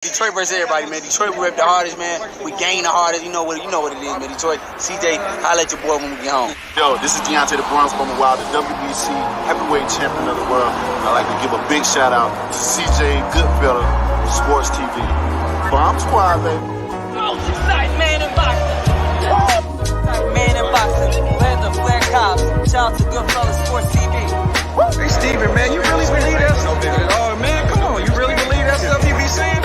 Detroit versus everybody, man. Detroit, we rep the hardest, man. We gain the hardest. You know what it is, man. Detroit, CJ, holla at your boy when we get home. Yo, this is Deontay the Bronx from the Wild, the WBC heavyweight champion of the world. I'd like to give a big shout out to CJ Goodfellow, Sports TV. Bomb Squad, baby. Most exciting man in boxing. Exciting man in boxing. Land of Flair Cops. Shout out to Goodfellow Sports TV. Hey, Steven, man, you really believe that stuff? Oh, man, come on. You really believe that stuff you be saying?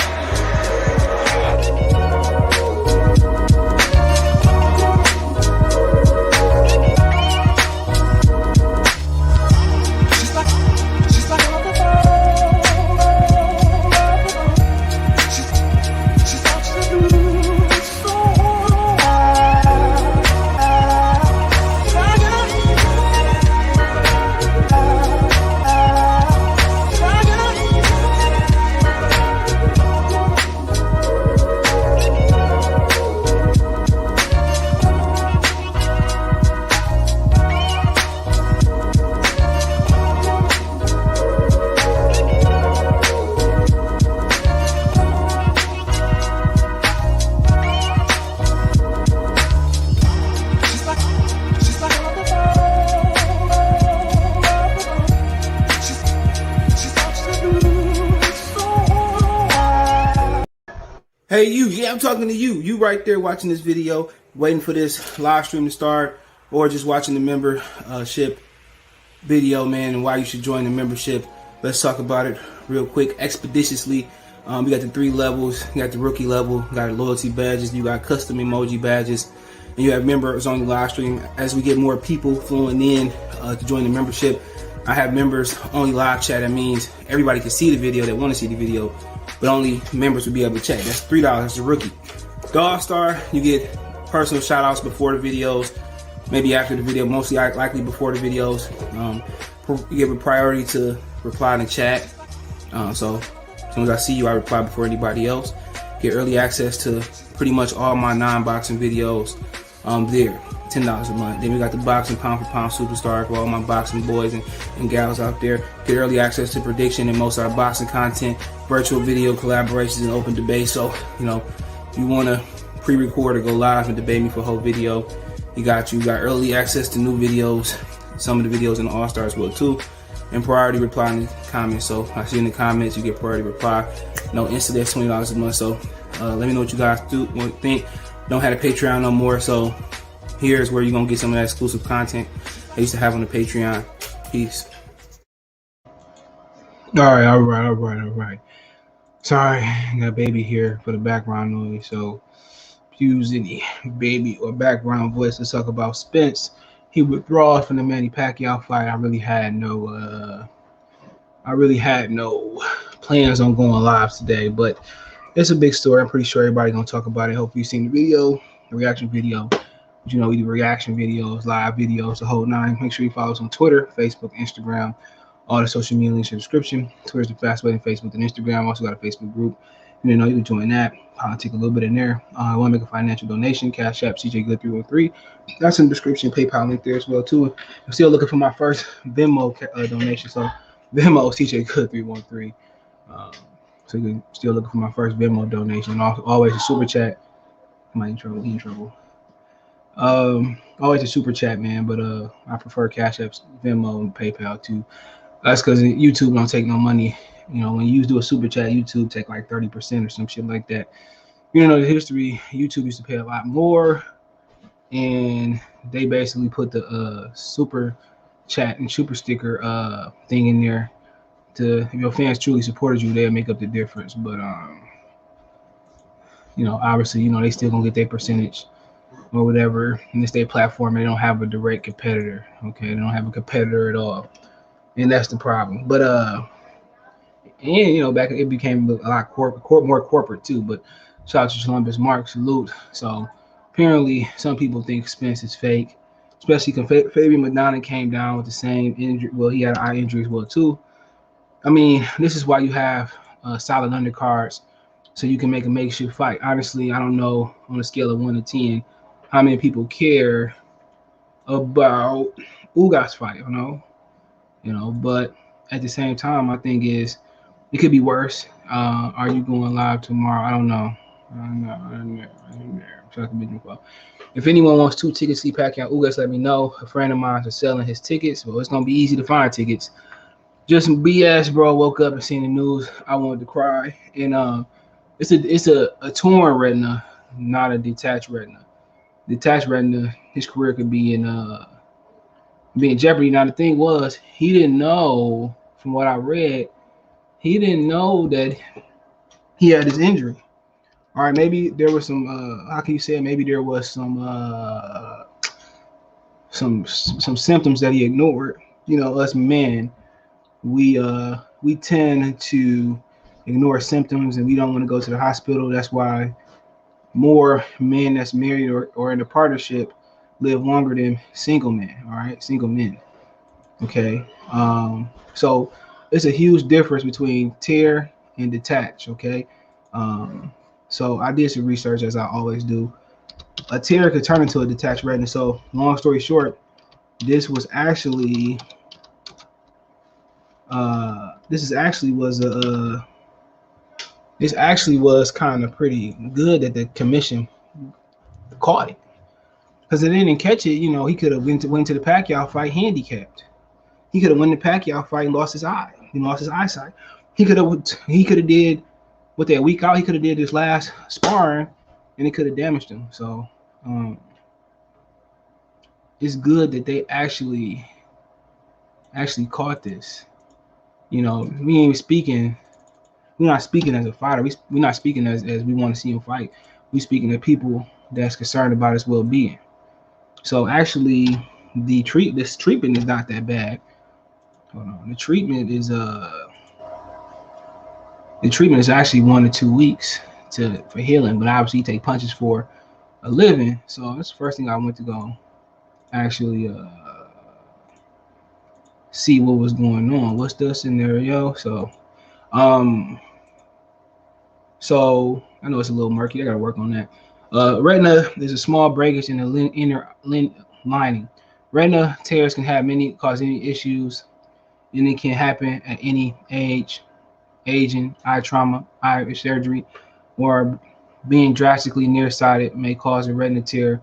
Hey, yeah, I'm talking to you. You right there watching this video, waiting for this live stream to start, or just watching the membership video, man, and why you should join the membership. Let's talk about it real quick, expeditiously. We got the 3 levels. You got the rookie level, you got loyalty badges, you got custom emoji badges, and you have members on the live stream. As we get more people flowing in to join the membership, I have members only live chat. That means everybody can see the video that want to see the video, but only members will be able to check. That's $3. That's the rookie. The All-Star, you get personal shout-outs before the videos, maybe after the video, mostly likely before the videos. You give a priority to reply in the chat. So as soon as I see you, I reply before anybody else. Get early access to pretty much all my non-boxing videos there. $10 a month. Then we got the boxing pound for pound superstar for all my boxing boys and gals out there. Get early access to prediction and most of our boxing content, virtual video collaborations, and open debate. So, you know, if you want to pre-record or go live and debate me for a whole video, you got early access to new videos. Some of the videos in the All-Stars will too. And priority reply in the comments. So I see in the comments you get priority reply. No instant, that's $20 a month. So let me know what you guys think. Don't have a Patreon no more, so here's where you're gonna get some of that exclusive content I used to have on the Patreon. Peace. All right. Sorry, I got baby here for the background noise, so if you use any baby or background voice to talk about Spence, he withdraws from the Manny Pacquiao fight. I really had no plans on going live today, but it's a big story. I'm pretty sure everybody's gonna talk about it. Hopefully you've seen the video, the reaction video. You know, we do reaction videos, live videos, the whole 9. Make sure you follow us on Twitter, Facebook, Instagram, all the social media links in the description. Twitter's the fast way than Facebook and Instagram. Also got a Facebook group. You know, you can join that. I'll take a little bit in there. I want to make a financial donation. Cash App, CJGood313. That's in the description. PayPal link there as well, too. I'm still looking for my first Venmo donation. So, Venmo, CJGood313. So, you're still looking for my first Venmo donation. Always a super chat. Am I in trouble? He in trouble. Always a super chat, man, but I prefer Cash Apps, Venmo, and PayPal too. That's because YouTube don't take no money. You know, when you do a super chat, YouTube take like 30% or some shit like that. You know, the history, YouTube used to pay a lot more, and they basically put the super chat and super sticker thing in there to, if your fans truly supported you, they'll make up the difference. But you know, obviously, you know, they still gonna get their percentage or whatever, and it's their platform. They don't have a direct competitor. Okay, they don't have a competitor at all, and that's the problem. But and you know, back it became a lot more corporate too. But shout out to Columbus, Mark, salute. So apparently, some people think Spence is fake, especially because Fabian Madonna came down with the same injury. Well, he had an eye injury as well too. I mean, this is why you have solid undercards, so you can make a makeshift fight. Honestly, I don't know on a scale of 1 to 10. How many people care about Ugas fight, you know, but at the same time, my thing is It could be worse. Are you going live tomorrow? I don't know. I'm there. If anyone wants 2 tickets to see Pacquiao Ugas, let me know. A friend of mine is selling his tickets. Well, it's gonna be easy to find tickets. Just some BS, bro. Woke up and seen the news. I wanted to cry. And it's a torn retina, not a detached retina. Detached retina, his career could be in jeopardy. Now the thing was, he didn't know. From what I read, he didn't know that he had his injury. All right, maybe there was some. How can you say it? Maybe there was some symptoms that he ignored. You know, us men, we tend to ignore symptoms and we don't want to go to the hospital. That's why more men that's married or in a partnership live longer than single men. All right, single men. Okay. So it's a huge difference between tear and detach. Okay. Um, so I did some research as I always do. A tear could turn into a detached retina. So long story short, this was actually this actually was kind of pretty good that the commission caught it, because if they didn't catch it, you know, he could have went to the Pacquiao fight handicapped. He could have won the Pacquiao fight and lost his eye. He lost his eyesight. He could have did with that week out. He could have did this last sparring, and it could have damaged him. So it's good that they actually caught this. You know, we ain't speaking. We're not speaking as a fighter. We're not speaking as we want to see him fight. We're speaking to people that's concerned about his well-being. So actually, this treatment is not that bad. Hold on. The treatment is actually 1 to 2 weeks for healing, but obviously you take punches for a living. So that's the first thing I went to go actually see what was going on. What's the scenario? So I know it's a little murky. I gotta work on that. Retina, there's a small breakage in the inner lining. Retina tears can cause any issues, and it can happen at any age. Aging, eye trauma, eye surgery, or being drastically nearsighted may cause a retina tear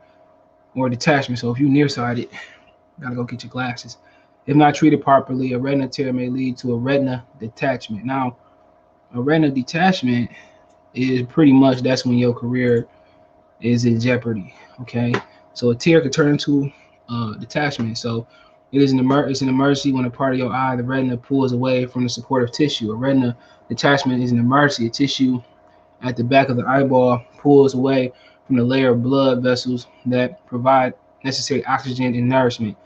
or detachment. So if you're nearsighted, you gotta go get your glasses. If not treated properly, a retina tear may lead to a retina detachment. Now, a retina detachment is pretty much that's when your career is in jeopardy. Okay, so a tear could turn into detachment. So it's an emergency when a part of your eye, the retina, pulls away from the supportive tissue. A retina detachment is an emergency. A tissue at the back of the eyeball pulls away from the layer of blood vessels that provide necessary oxygen and nourishment.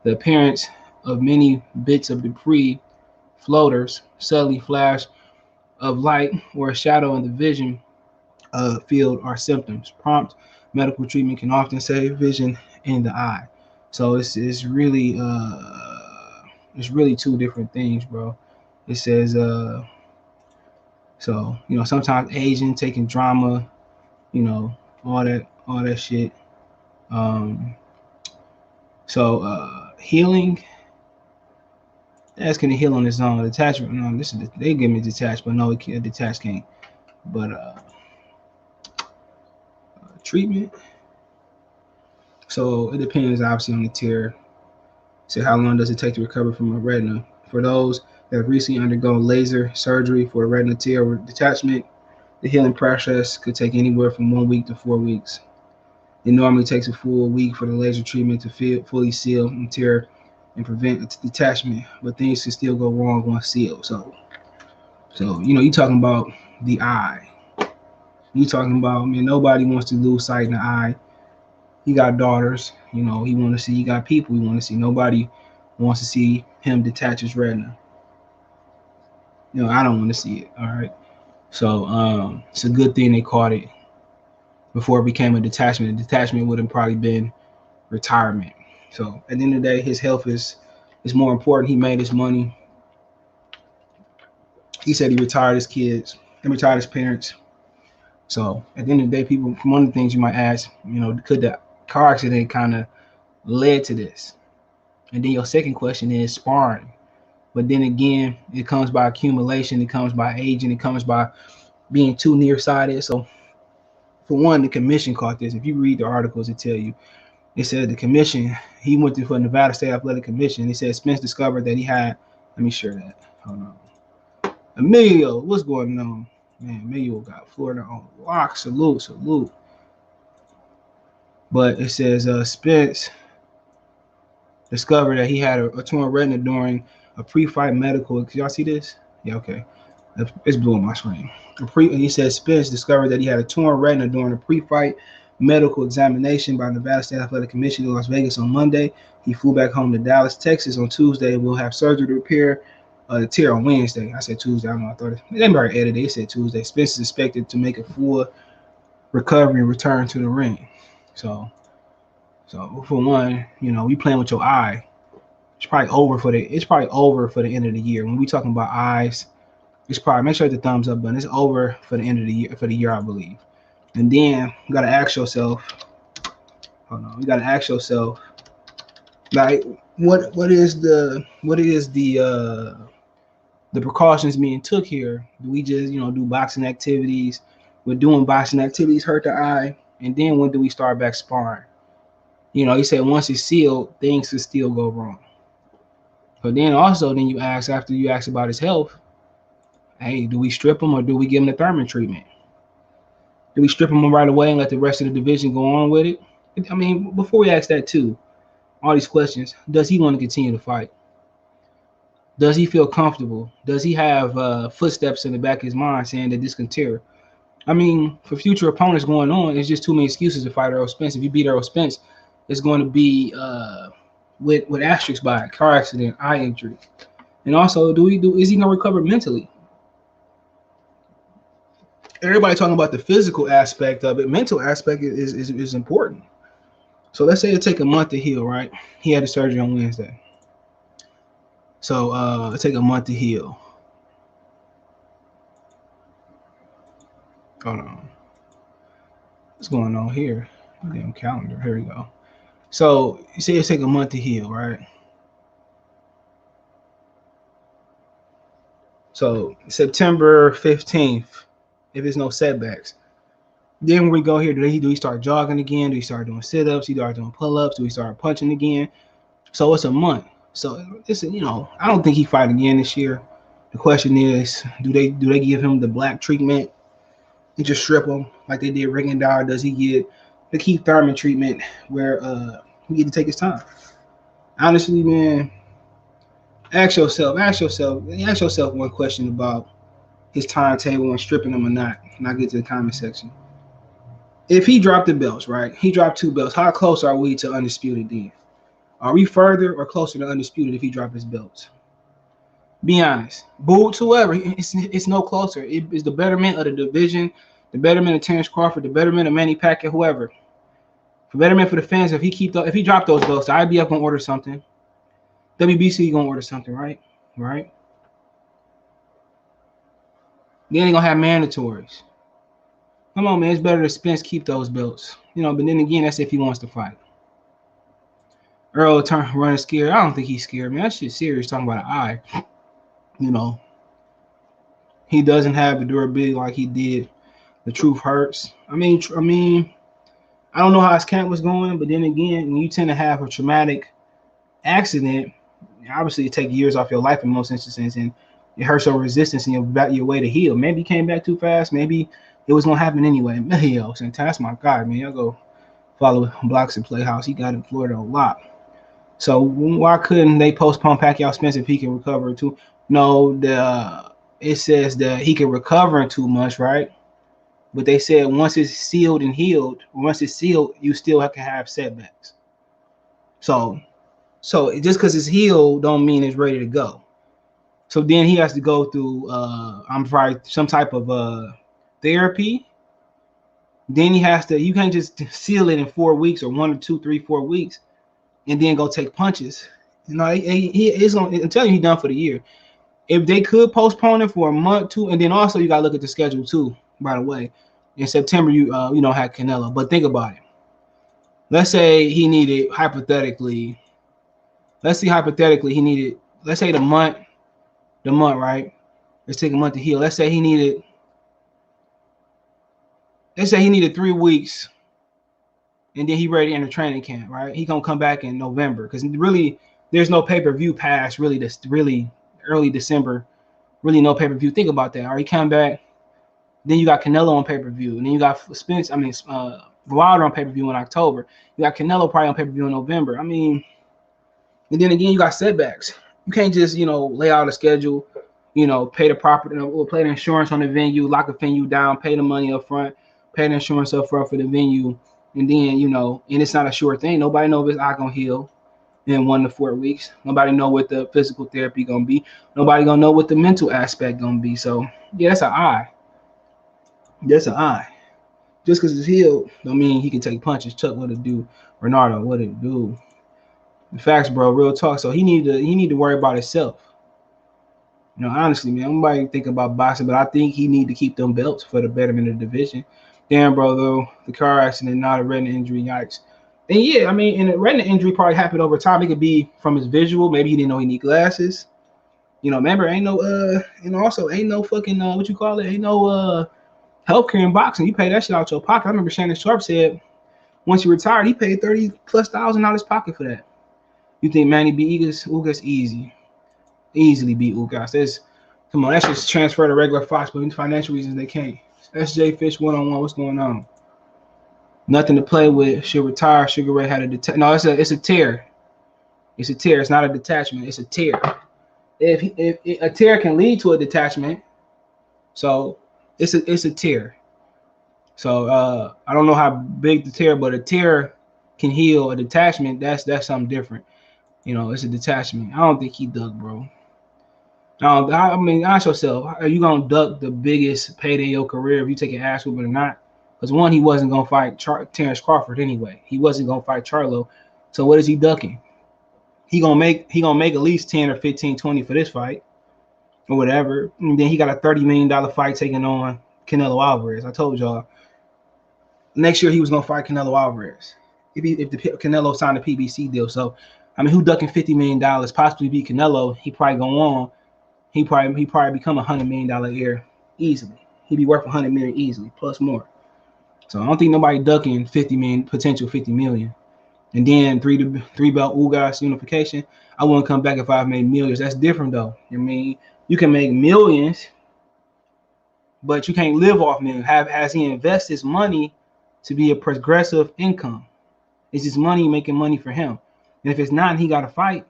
The appearance of many bits of debris, floaters, suddenly flash of light, or a shadow in the vision field are symptoms. Prompt medical treatment can often save vision in the eye. So it's really 2 different things, bro. It says so you know, sometimes Asian taking drama, you know, all that shit. Healing, that's gonna heal on its own. Detachment, no, they give me detached, but no, it can't, detached can't. But treatment, so it depends obviously on the tear. So how long does it take to recover from a retina? For those that have recently undergone laser surgery for a retina tear or detachment, the healing process could take anywhere from 1 week to 4 weeks. It normally takes a full week for the laser treatment to fully seal and tear and prevent detachment, but things can still go wrong once sealed. So you know, you talking about the eye. You talking about, man, nobody wants to lose sight in the eye. He got daughters, you know, he want to see. He got people he want to see. Nobody wants to see him detach his retina. You know, I don't want to see it. All right. So it's a good thing they caught it before it became a detachment. A detachment would have probably been retirement. So at the end of the day, his health is more important. He made his money. He said he retired his kids and retired his parents. So at the end of the day, people, one of the things you might ask, you know, could the car accident kind of led to this? And then your second question is sparring. But then again, it comes by accumulation, it comes by aging, it comes by being too nearsighted. So for one, the commission caught this. If you read the articles, it tell you. It said the commission, he went to for Nevada State Athletic Commission. He said Spence discovered that he had, let me share that. Hold on. Emilio, what's going on? Man, Emilio got Florida on lock. Salute. But it says Spence discovered that he had a torn retina during a pre-fight medical. Can y'all see this? Yeah, okay. It's blowing my screen. He says Spence discovered that he had a torn retina during a pre-fight medical examination by Nevada State Athletic Commission in Las Vegas on Monday. He flew back home to Dallas, Texas on Tuesday. Will have surgery to repair the tear on Wednesday. I said Tuesday. I don't know. I thought they already edited. They said Tuesday. Spence is expected to make a full recovery and return to the ring. So for one, you playing with your eye. It's probably over for the end of the year. When we talking about eyes, it's probably, make sure the thumbs up button. It's over for the end of the year, I believe. And then you gotta ask yourself, like, what is the precautions being took here? Do we just do boxing activities? We're doing boxing activities hurt the eye, and then when do we start back sparring? He said once it's sealed, things could still go wrong. But then also, you ask, after you ask about his health, hey, do we strip him or do we give him the Thurman treatment? Do we strip him right away and let the rest of the division go on with it? I mean, before we ask that too, all these questions, does he want to continue to fight? Does he feel comfortable? Does he have footsteps in the back of his mind saying that this can tear? I mean, for future opponents going on, it's just too many excuses to fight Errol Spence. If you beat Errol Spence, it's going to be with asterisks by it, car accident, eye injury. And also, is he going to recover mentally? Everybody talking about the physical aspect of it. Mental aspect is important. So let's say it take a month to heal, right? He had the surgery on Wednesday. So it take a month to heal. Hold on. What's going on here? Damn calendar. Here we go. So you say it take a month to heal, right? So September 15th, if there's no setbacks. Then when we go here, do he start jogging again? Do he start doing sit-ups? Do he start doing pull-ups? Do he start punching again? So it's a month. So listen, I don't think he fight again this year. The question is, do they give him the black treatment and just strip him like they did Rigondeaux? Does he get the Keith Thurman treatment where he get to take his time? Honestly, man, ask yourself one question about his timetable and stripping him or not. And I'll get to the comment section. If he dropped the belts, right? He dropped 2 belts. How close are we to undisputed then? Are we further or closer to undisputed if he dropped his belts? Be honest. Boots, whoever, it's no closer. It's the betterment of the division, the betterment of Terrence Crawford, the betterment of Manny Pacquiao, whoever. For betterment for the fans, if he dropped those belts, the IBF gonna order something. WBC gonna order something, right? Right? Then they gonna have mandatories. Come on, man. It's better to Spence keep those belts. But then again, that's if he wants to fight. Errol running scared. I don't think he's scared, man. That shit's serious talking about an eye. He doesn't have the durability like he did. The truth hurts. I mean, I don't know how his camp was going, but then again, when you tend to have a traumatic accident, obviously it takes years off your life in most instances, and it hurts your resistance and your way to heal. Maybe he came back too fast. Maybe it was gonna happen anyway. Yo, that's my guy, man. Y'all go follow Blocks and Playhouse. He got in Florida a lot. So why couldn't they postpone Pacquiao Spence if he can recover too? No, it says that he can recover in 2 months, right? But they said once it's sealed and healed, you still can have setbacks. So just because it's healed don't mean it's ready to go. So then he has to go through some type of therapy. Then you can't just seal it in 4 weeks or 1 or 2, 3, 4 weeks and then go take punches. He's gonna, I'm telling you, he's done for the year. If they could postpone it for a month, 2, and then also you gotta look at the schedule too, by the way. In September, you had Canelo. But think about it. Let's say he needed, hypothetically, let's say the month the month, right? Let's take a month to heal. Let's say he needed 3 weeks, and then he ready to enter training camp, right? He gonna come back in November because really there's no pay-per-view past really this really early December. Really no pay-per-view. Think about that. All right, he come back. Then you got Canelo on pay-per-view, and then you got Spence. Wilder on pay-per-view in October. You got Canelo probably on pay-per-view in November. I mean, and then again you got setbacks. You can't just lay out a schedule, pay the property, pay the insurance on the venue, lock a venue down, pay the money up front, pay the insurance up front for the venue, and then and it's not a sure thing. Nobody knows if it's not gonna heal in 1 to 4 weeks. Nobody know what the physical therapy gonna be. Nobody gonna know what the mental aspect gonna be. So yeah, that's an eye. That's an eye. Just because it's healed don't mean he can take punches. Chuck, what it do? Bernardo, what it do? The facts, bro. Real talk. So he need to worry about himself. Honestly, man, nobody think about boxing, but I think he need to keep them belts for the betterment of the division. Damn, bro, though, the car accident, not a retina injury, yikes. And yeah, I mean, and a retina injury probably happened over time. It could be from his visual. Maybe he didn't know he need glasses. Remember, ain't no also ain't no fucking what you call it? Ain't no healthcare in boxing. You pay that shit out your pocket. I remember Shannon Sharp said once he retired, he paid $30,000+ out of his pocket for that. You think Manny beat Ugas easily beat Ugas. Come on, that's just transfer to regular Fox, but for financial reasons they can't. SJ Fish 1-on-1. What's going on? Nothing to play with. Should retire. Sugar Ray had a no. It's a tear. It's a tear. It's not a detachment. It's a tear. If a tear can lead to a detachment, so it's a tear. So I don't know how big the tear, but a tear can heal. A detachment, that's something different. It's a detachment. I don't think he ducked, bro. I mean, ask yourself, are you gonna duck the biggest payday in your career if you take an ass whooping or not? Because one, he wasn't gonna fight Terrence Crawford anyway. He wasn't gonna fight Charlo. So what is he ducking? He gonna make at least 10 or 15, 20 for this fight, or whatever. And then he got a $30 million fight taking on Canelo Alvarez. I told y'all next year he was gonna fight Canelo Alvarez if the Canelo signed a PBC deal. So I mean, who ducking $50 million, possibly beat Canelo? He probably go on. He probably become $100 million heir easily. He'd be worth $100 million easily, plus more. So I don't think nobody ducking potential $50 million. And then three belt Ugas unification. I wouldn't come back if I've made millions. That's different though. I mean, you can make millions, but you can't live off millions. Has he invested his money to be a progressive income? Is his money making money for him? And if it's not, he got to fight.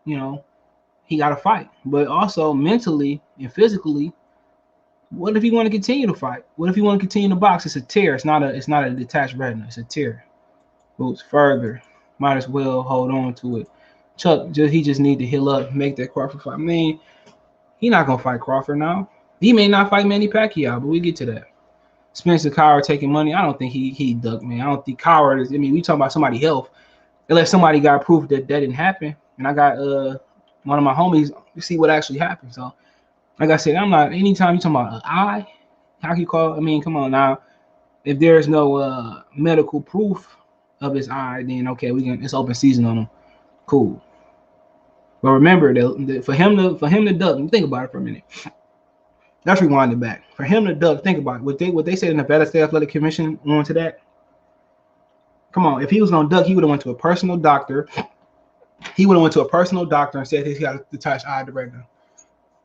He got to fight. But also mentally and physically, what if he want to continue to fight? What if he want to continue to box? It's a tear. It's not a detached retina. It's a tear. Moves further. Might as well hold on to it. Chuck, he just need to heal up, make that Crawford fight. I mean, he not gonna fight Crawford now. He may not fight Manny Pacquiao, but we get to that. Spence and Coward taking money. I don't think he ducked, man. I don't think Coward is. I mean, we talking about somebody's health. Unless somebody got proof that didn't happen, and I got one of my homies to see what actually happened. So, like I said, I'm not. Anytime you talking about an eye, how can you call? I mean, come on now. If there's no medical proof of his eye, then okay, it's open season on him. Cool. But remember that for him to duck, think about it for a minute. Let's rewind it back. For him to duck, think about it. What they said in the Nevada State Athletic Commission on to that. Come on, if he was gonna duck, he would have went to a personal doctor. He would have went to a personal doctor and said he's got a detached eye to retina.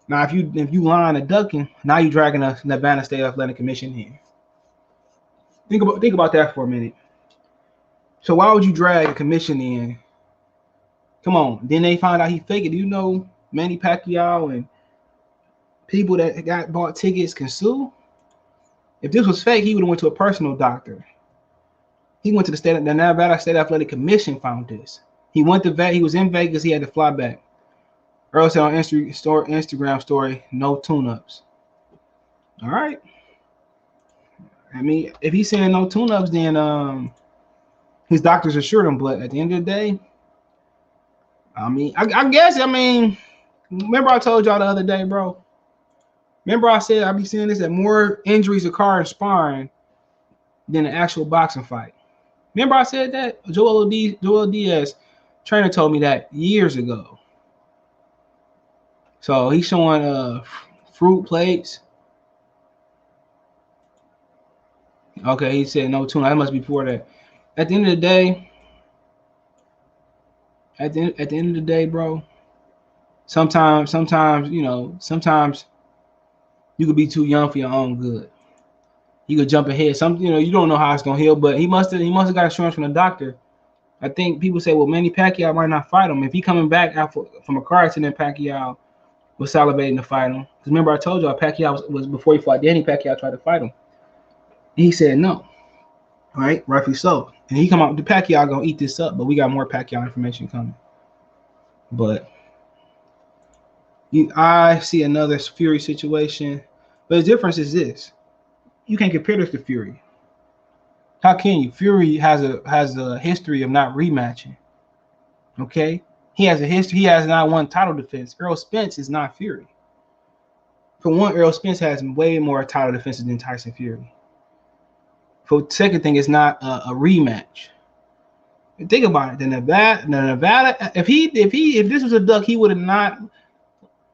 Now, if you lying and ducking, now you're dragging a Nevada State Athletic Commission in. Think about that for a minute. So why would you drag a commission in? Come on. Then they find out he faked it. Manny Pacquiao and people that bought tickets can sue? If this was fake, he would have went to a personal doctor. He went to the Nevada State Athletic Commission found this. He went to Vegas. He was in Vegas. He had to fly back. Errol said on Instagram story, no tune-ups. All right. I mean, if he's saying no tune-ups, then his doctors assured him. But at the end of the day, I mean, I guess, remember I told y'all the other day, bro? Remember I said I be seeing this, that more injuries occur in sparring than an actual boxing fight. Remember I said that? Joel Diaz trainer told me that years ago. So he's showing fruit plates. Okay, he said no tuna. That must be before that. At the end of the day, bro. Sometimes sometimes you could be too young for your own good. You could jump ahead. You don't know how it's gonna heal, but he must have got insurance from the doctor. I think people say, well, Manny Pacquiao might not fight him if he coming back from a car accident. Pacquiao was salivating to fight him. Because remember, I told y'all Pacquiao was before he fought Danny. Pacquiao tried to fight him. And he said no. Right, rightfully so. And he come out, the Pacquiao gonna eat this up, but we got more Pacquiao information coming. But I see another Fury situation, but the difference is this: you can't compare this to Fury. How can you? Fury has a history of not rematching. Okay, he has a history. He has not won title defense. Errol Spence is not Fury. For one, Errol Spence has way more title defenses than Tyson Fury. For the second thing, it's not a rematch. Think about it. The Nevada. If this was a duck, he would have not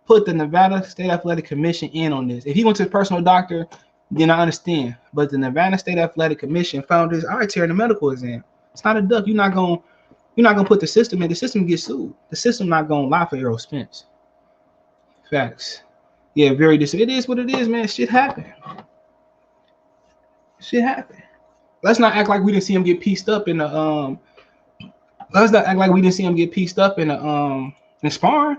put the Nevada State Athletic Commission in on this. If he went to his personal doctor, then I understand. But the Nevada State Athletic Commission found his eye tear in the medical exam. It's not a duck. You're not gonna put the system in. The system gets sued. The system not gonna lie for Errol Spence. Facts. Yeah, it is what it is, man. Shit happened. Let's not act like we didn't see him get pieced up in the in sparring.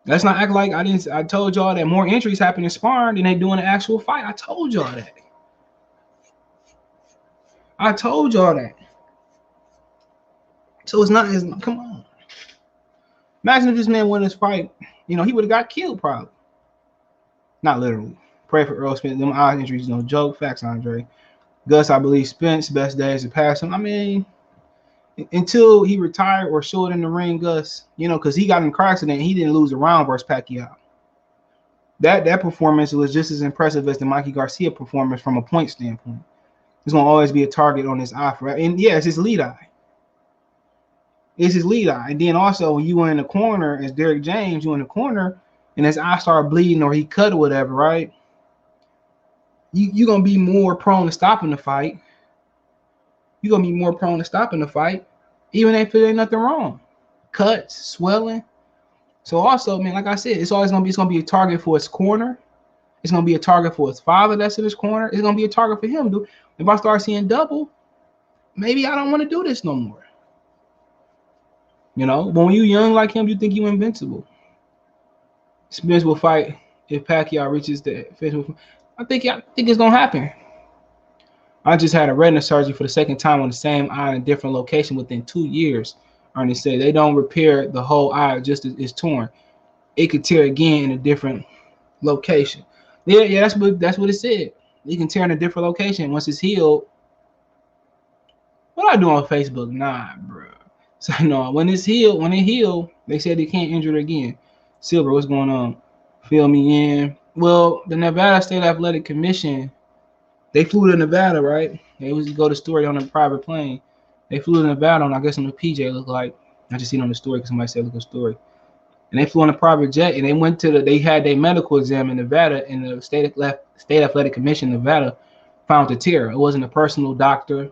Let's not act like I told y'all that more injuries happen in sparring than they do in an actual fight. I told y'all that. So it's not come on. Imagine if this man won this fight, he would have got killed probably. Not literally. Pray for Earl Spence. Them eye injuries, no joke. Facts, Andre. Gus, I believe Spence best days have passed him. I mean, until he retired or showed in the ring, Gus, because he got in a car accident, he didn't lose a round versus Pacquiao. That performance was just as impressive as the Mikey Garcia performance from a point standpoint. There's gonna always be a target on his eye and yeah, it's his lead eye. And then also when you were in the corner as Derrick James, you in the corner and his eye started bleeding or he cut or whatever, right? You're gonna be more prone to stopping the fight. Even if there ain't nothing wrong. Cuts, swelling. So also, man, like I said, it's gonna be a target for his corner. It's gonna be a target for his father that's in his corner. It's gonna be a target for him, dude. If I start seeing double, maybe I don't want to do this no more. But when you young like him, you think you invincible. Spence will fight if Pacquiao reaches the finish. I think it's gonna happen. I just had a retina surgery for the second time on the same eye in a different location within 2 years. Ernie said they don't repair the whole eye, just it's torn. It could tear again in a different location. Yeah, that's what it said. It can tear in a different location once it's healed. What I do on Facebook? Nah, bro. So no, when it healed, they said they can't injure it again. Silver, what's going on? Fill me in. Well, the Nevada State Athletic Commission, they flew to Nevada, right? They was go to story on a private plane. They flew to Nevada on, I guess, on the PJ look like. I just seen on the story because somebody said look at the story. And they flew on a private jet and they had their medical exam in Nevada, and the State Athletic Commission in Nevada found the tear. It wasn't a personal doctor,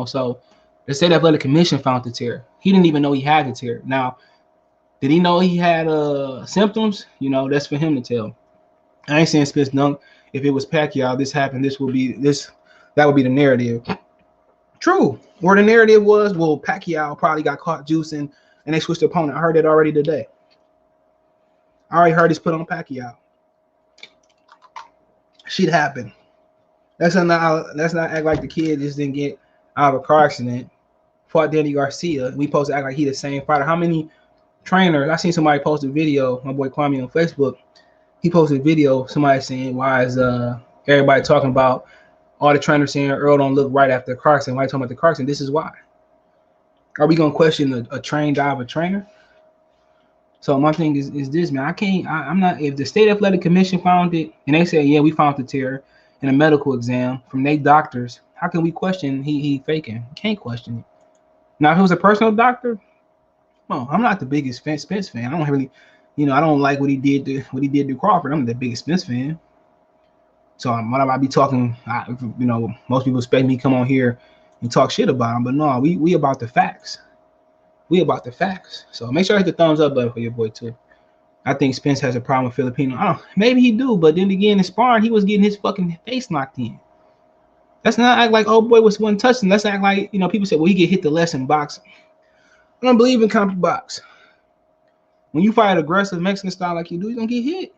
so the State Athletic Commission found the tear. He didn't even know he had the tear. Now, did he know he had symptoms? That's for him to tell. I ain't saying Spence dunk. If it was Pacquiao, this happened. That would be the narrative. True. Or the narrative was, well, Pacquiao probably got caught juicing and they switched the opponent. I heard that already today. I already heard he's put on Pacquiao. Shit happened. Let's not act like the kid just didn't get out of a car accident. Fought Danny Garcia. We supposed to act like he the same fighter. How many trainers? I seen somebody post a video. My boy Kwame on Facebook. He posted a video. Somebody saying, "Why is everybody talking about all the trainers saying Errol don't look right after the car accident? Why are you talking about the car accident? This is why." Are we gonna question a trained eye of a trainer? So my thing is this, man. I'm not. If the State Athletic Commission found it and they say, yeah, we found the tear in a medical exam from their doctors, how can we question he faking? Can't question it. Now, if it was a personal doctor, well, I'm not the biggest Spence fan. I don't really I don't like what he did to Crawford. I'm the biggest Spence fan. So what I be talking, most people expect me to come on here and talk shit about him, but no, we about the facts. We about the facts. So make sure I hit the thumbs up button for your boy too. I think Spence has a problem with Filipino. Maybe he do, but then again in sparring, he was getting his fucking face knocked in. Let's not act like boy was one touching. Let's act like people say, well, he get hit the less in boxing. I don't believe in comp box. When you fight aggressive Mexican style like you do, you're gonna get hit.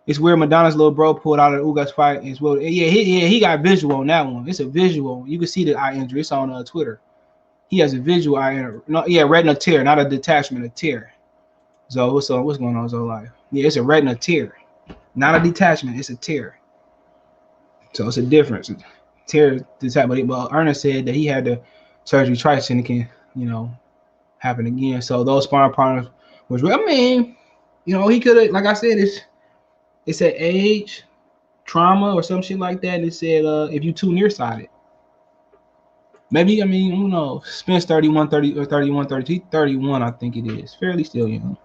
It's where Madonna's little bro pulled out of the Ugas fight as well. Yeah, he got visual on that one. It's a visual. You can see the eye injury. It's on Twitter. He has a visual eye injury. No, yeah, retina tear, not a detachment, a tear. So what's going on, Zoe? Yeah, it's a retina tear, not a detachment. It's a tear. So it's a difference. Tear detachment. But Ernest said that he had the surgery twice and it can, happen again. So those sparring partners was real. I mean, he could have, like I said, it said age, trauma, or some shit like that. And it said if you too nearsighted. Maybe, who knows? Spence 31, 30, or 31, 30, 31, I think it is. Fairly still young.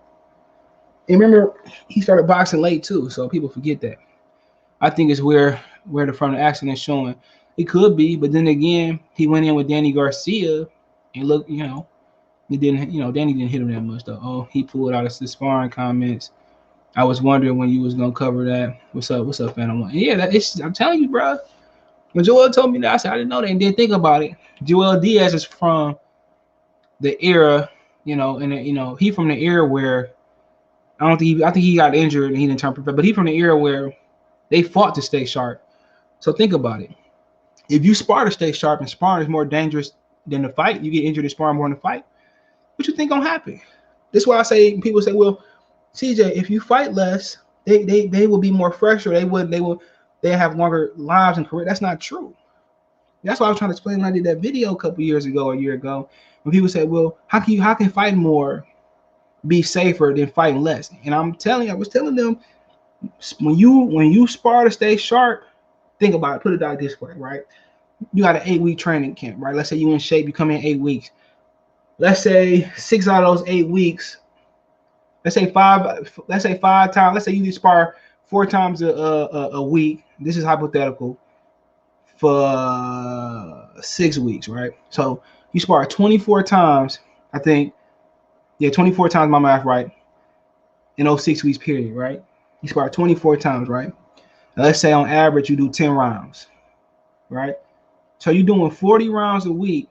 And remember, he started boxing late too, so people forget that. I think it's where the front of the accident is showing. It could be, but then again, he went in with Danny Garcia and look, he didn't, Danny didn't hit him that much though. Oh, he pulled out the sparring comments. I was wondering when you was gonna cover that. What's up, Phantom One? Yeah, I'm telling you, bro. When Joel told me that, I said I didn't know that and didn't think about it. Joel Diaz is from the era, and he from the era where I think he got injured and he didn't turn professional, but he from the era where they fought to stay sharp. So think about it. If you spar to stay sharp and sparring is more dangerous than the fight, you get injured in sparring more than the fight. What you think gonna happen? This is why I say people say, well, CJ, if you fight less, they will be more fresher. They have longer lives and career. That's not true. That's why I was trying to explain when I did that video a year ago, when people said, well, how can fighting more be safer than fighting less? And I was telling them, when you spar to stay sharp, think about it, put it out this way, right? You got an 8-week training camp, right? Let's say you in shape, you come in 8 weeks. Let's say 6 out of those 8 weeks, let's say 5 times, let's say you spar 4 times a week. This is hypothetical for 6 weeks, right? So you spar 24 times, I think. Yeah, 24 times, my math right, in those 6 weeks period, right? You spar 24 times, right? Now let's say on average you do 10 rounds, right? So you're doing 40 rounds a week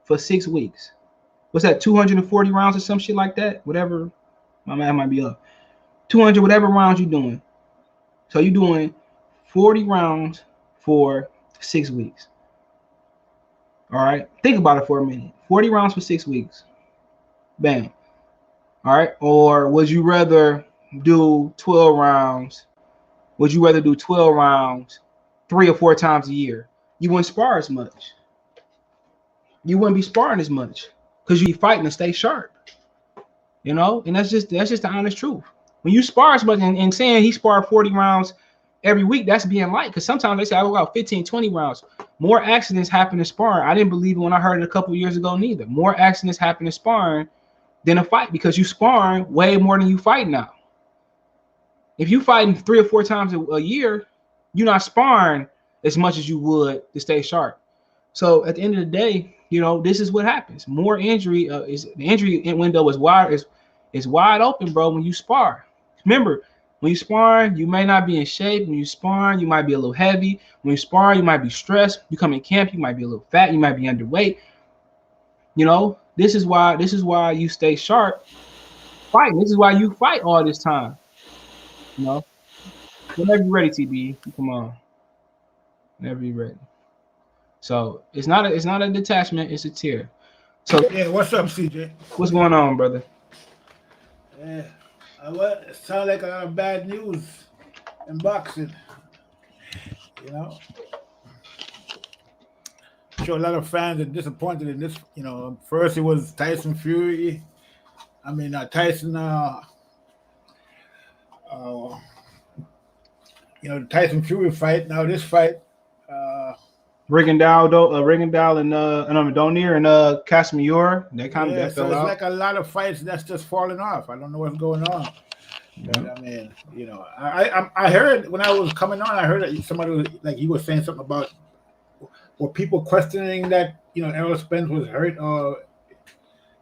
for 6 weeks. What's that, 240 rounds or some shit like that? Whatever, my math might be up. 200, whatever rounds you're doing. So you're doing 40 rounds for 6 weeks. All right, think about it for a minute. 40 rounds for 6 weeks. Bam. All right, or would you rather do 12 rounds? Would you rather do 12 rounds 3 or 4 times a year? You wouldn't spar as much. You wouldn't be sparring as much because you'd be fighting to stay sharp. And that's just the honest truth. When you spar as much and saying he sparred 40 rounds every week, that's being light, because sometimes they say I go out 15, 20 rounds. More accidents happen in sparring. I didn't believe it when I heard it a couple years ago neither. More accidents happen in sparring than a fight, because you sparring way more than you fight now. If you fighting 3 or 4 times a year, you're not sparring as much as you would to stay sharp. So at the end of the day, this is what happens. More injury the injury window is wide open, bro, when you spar. Remember, when you sparring, you may not be in shape. When you sparring, you might be a little heavy. When you sparring, you might be stressed. You come in camp, you might be a little fat. You might be underweight. This is why you stay sharp fighting. This is why you fight all this time. Whenever you're ready, TB, come on. Whenever you're ready. So it's not a detachment, it's a tear. So yeah, what's up, CJ? What's going on, brother? Yeah, it sounds like a lot of bad news in boxing. Sure, a lot of fans are disappointed in this. First it was Tyson Fury. Tyson. The Tyson Fury fight. Now this fight, Rigondeaux and Donier and Casimir. That so fell it's out. like a lot of fights that's just falling off. I don't know what's going on. But, I mean, I heard when I was coming on, I heard that somebody was like he was saying something about were people questioning that Errol Spence was hurt or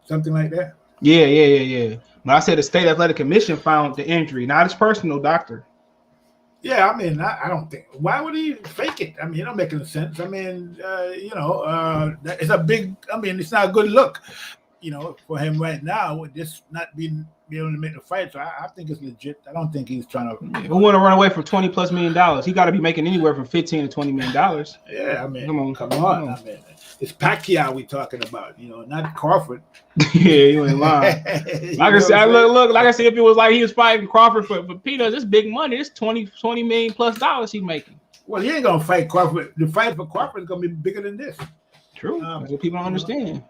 something like that. Yeah. But I said the State Athletic Commission found the injury, not his personal doctor. Yeah, I mean, I don't think. Why would he fake it? I mean, it don't make any sense. I mean, it's a big. I mean, it's not a good look, for him right now with this not being able to make the fight. So I think it's legit. I don't think he's trying to. Who want to run away from $20+ million? He got to be making anywhere from $15 to $20 million. Yeah, I mean, come on. I mean, it's Pacquiao we talking about, not Crawford. Yeah, you ain't lying. Like I said, look. Like I said, if it was like he was fighting Crawford for peanuts, it's big money. It's $20 million plus he's making. Well, he ain't gonna fight Crawford. The fight for Crawford is gonna be bigger than this. True. That's what people don't understand.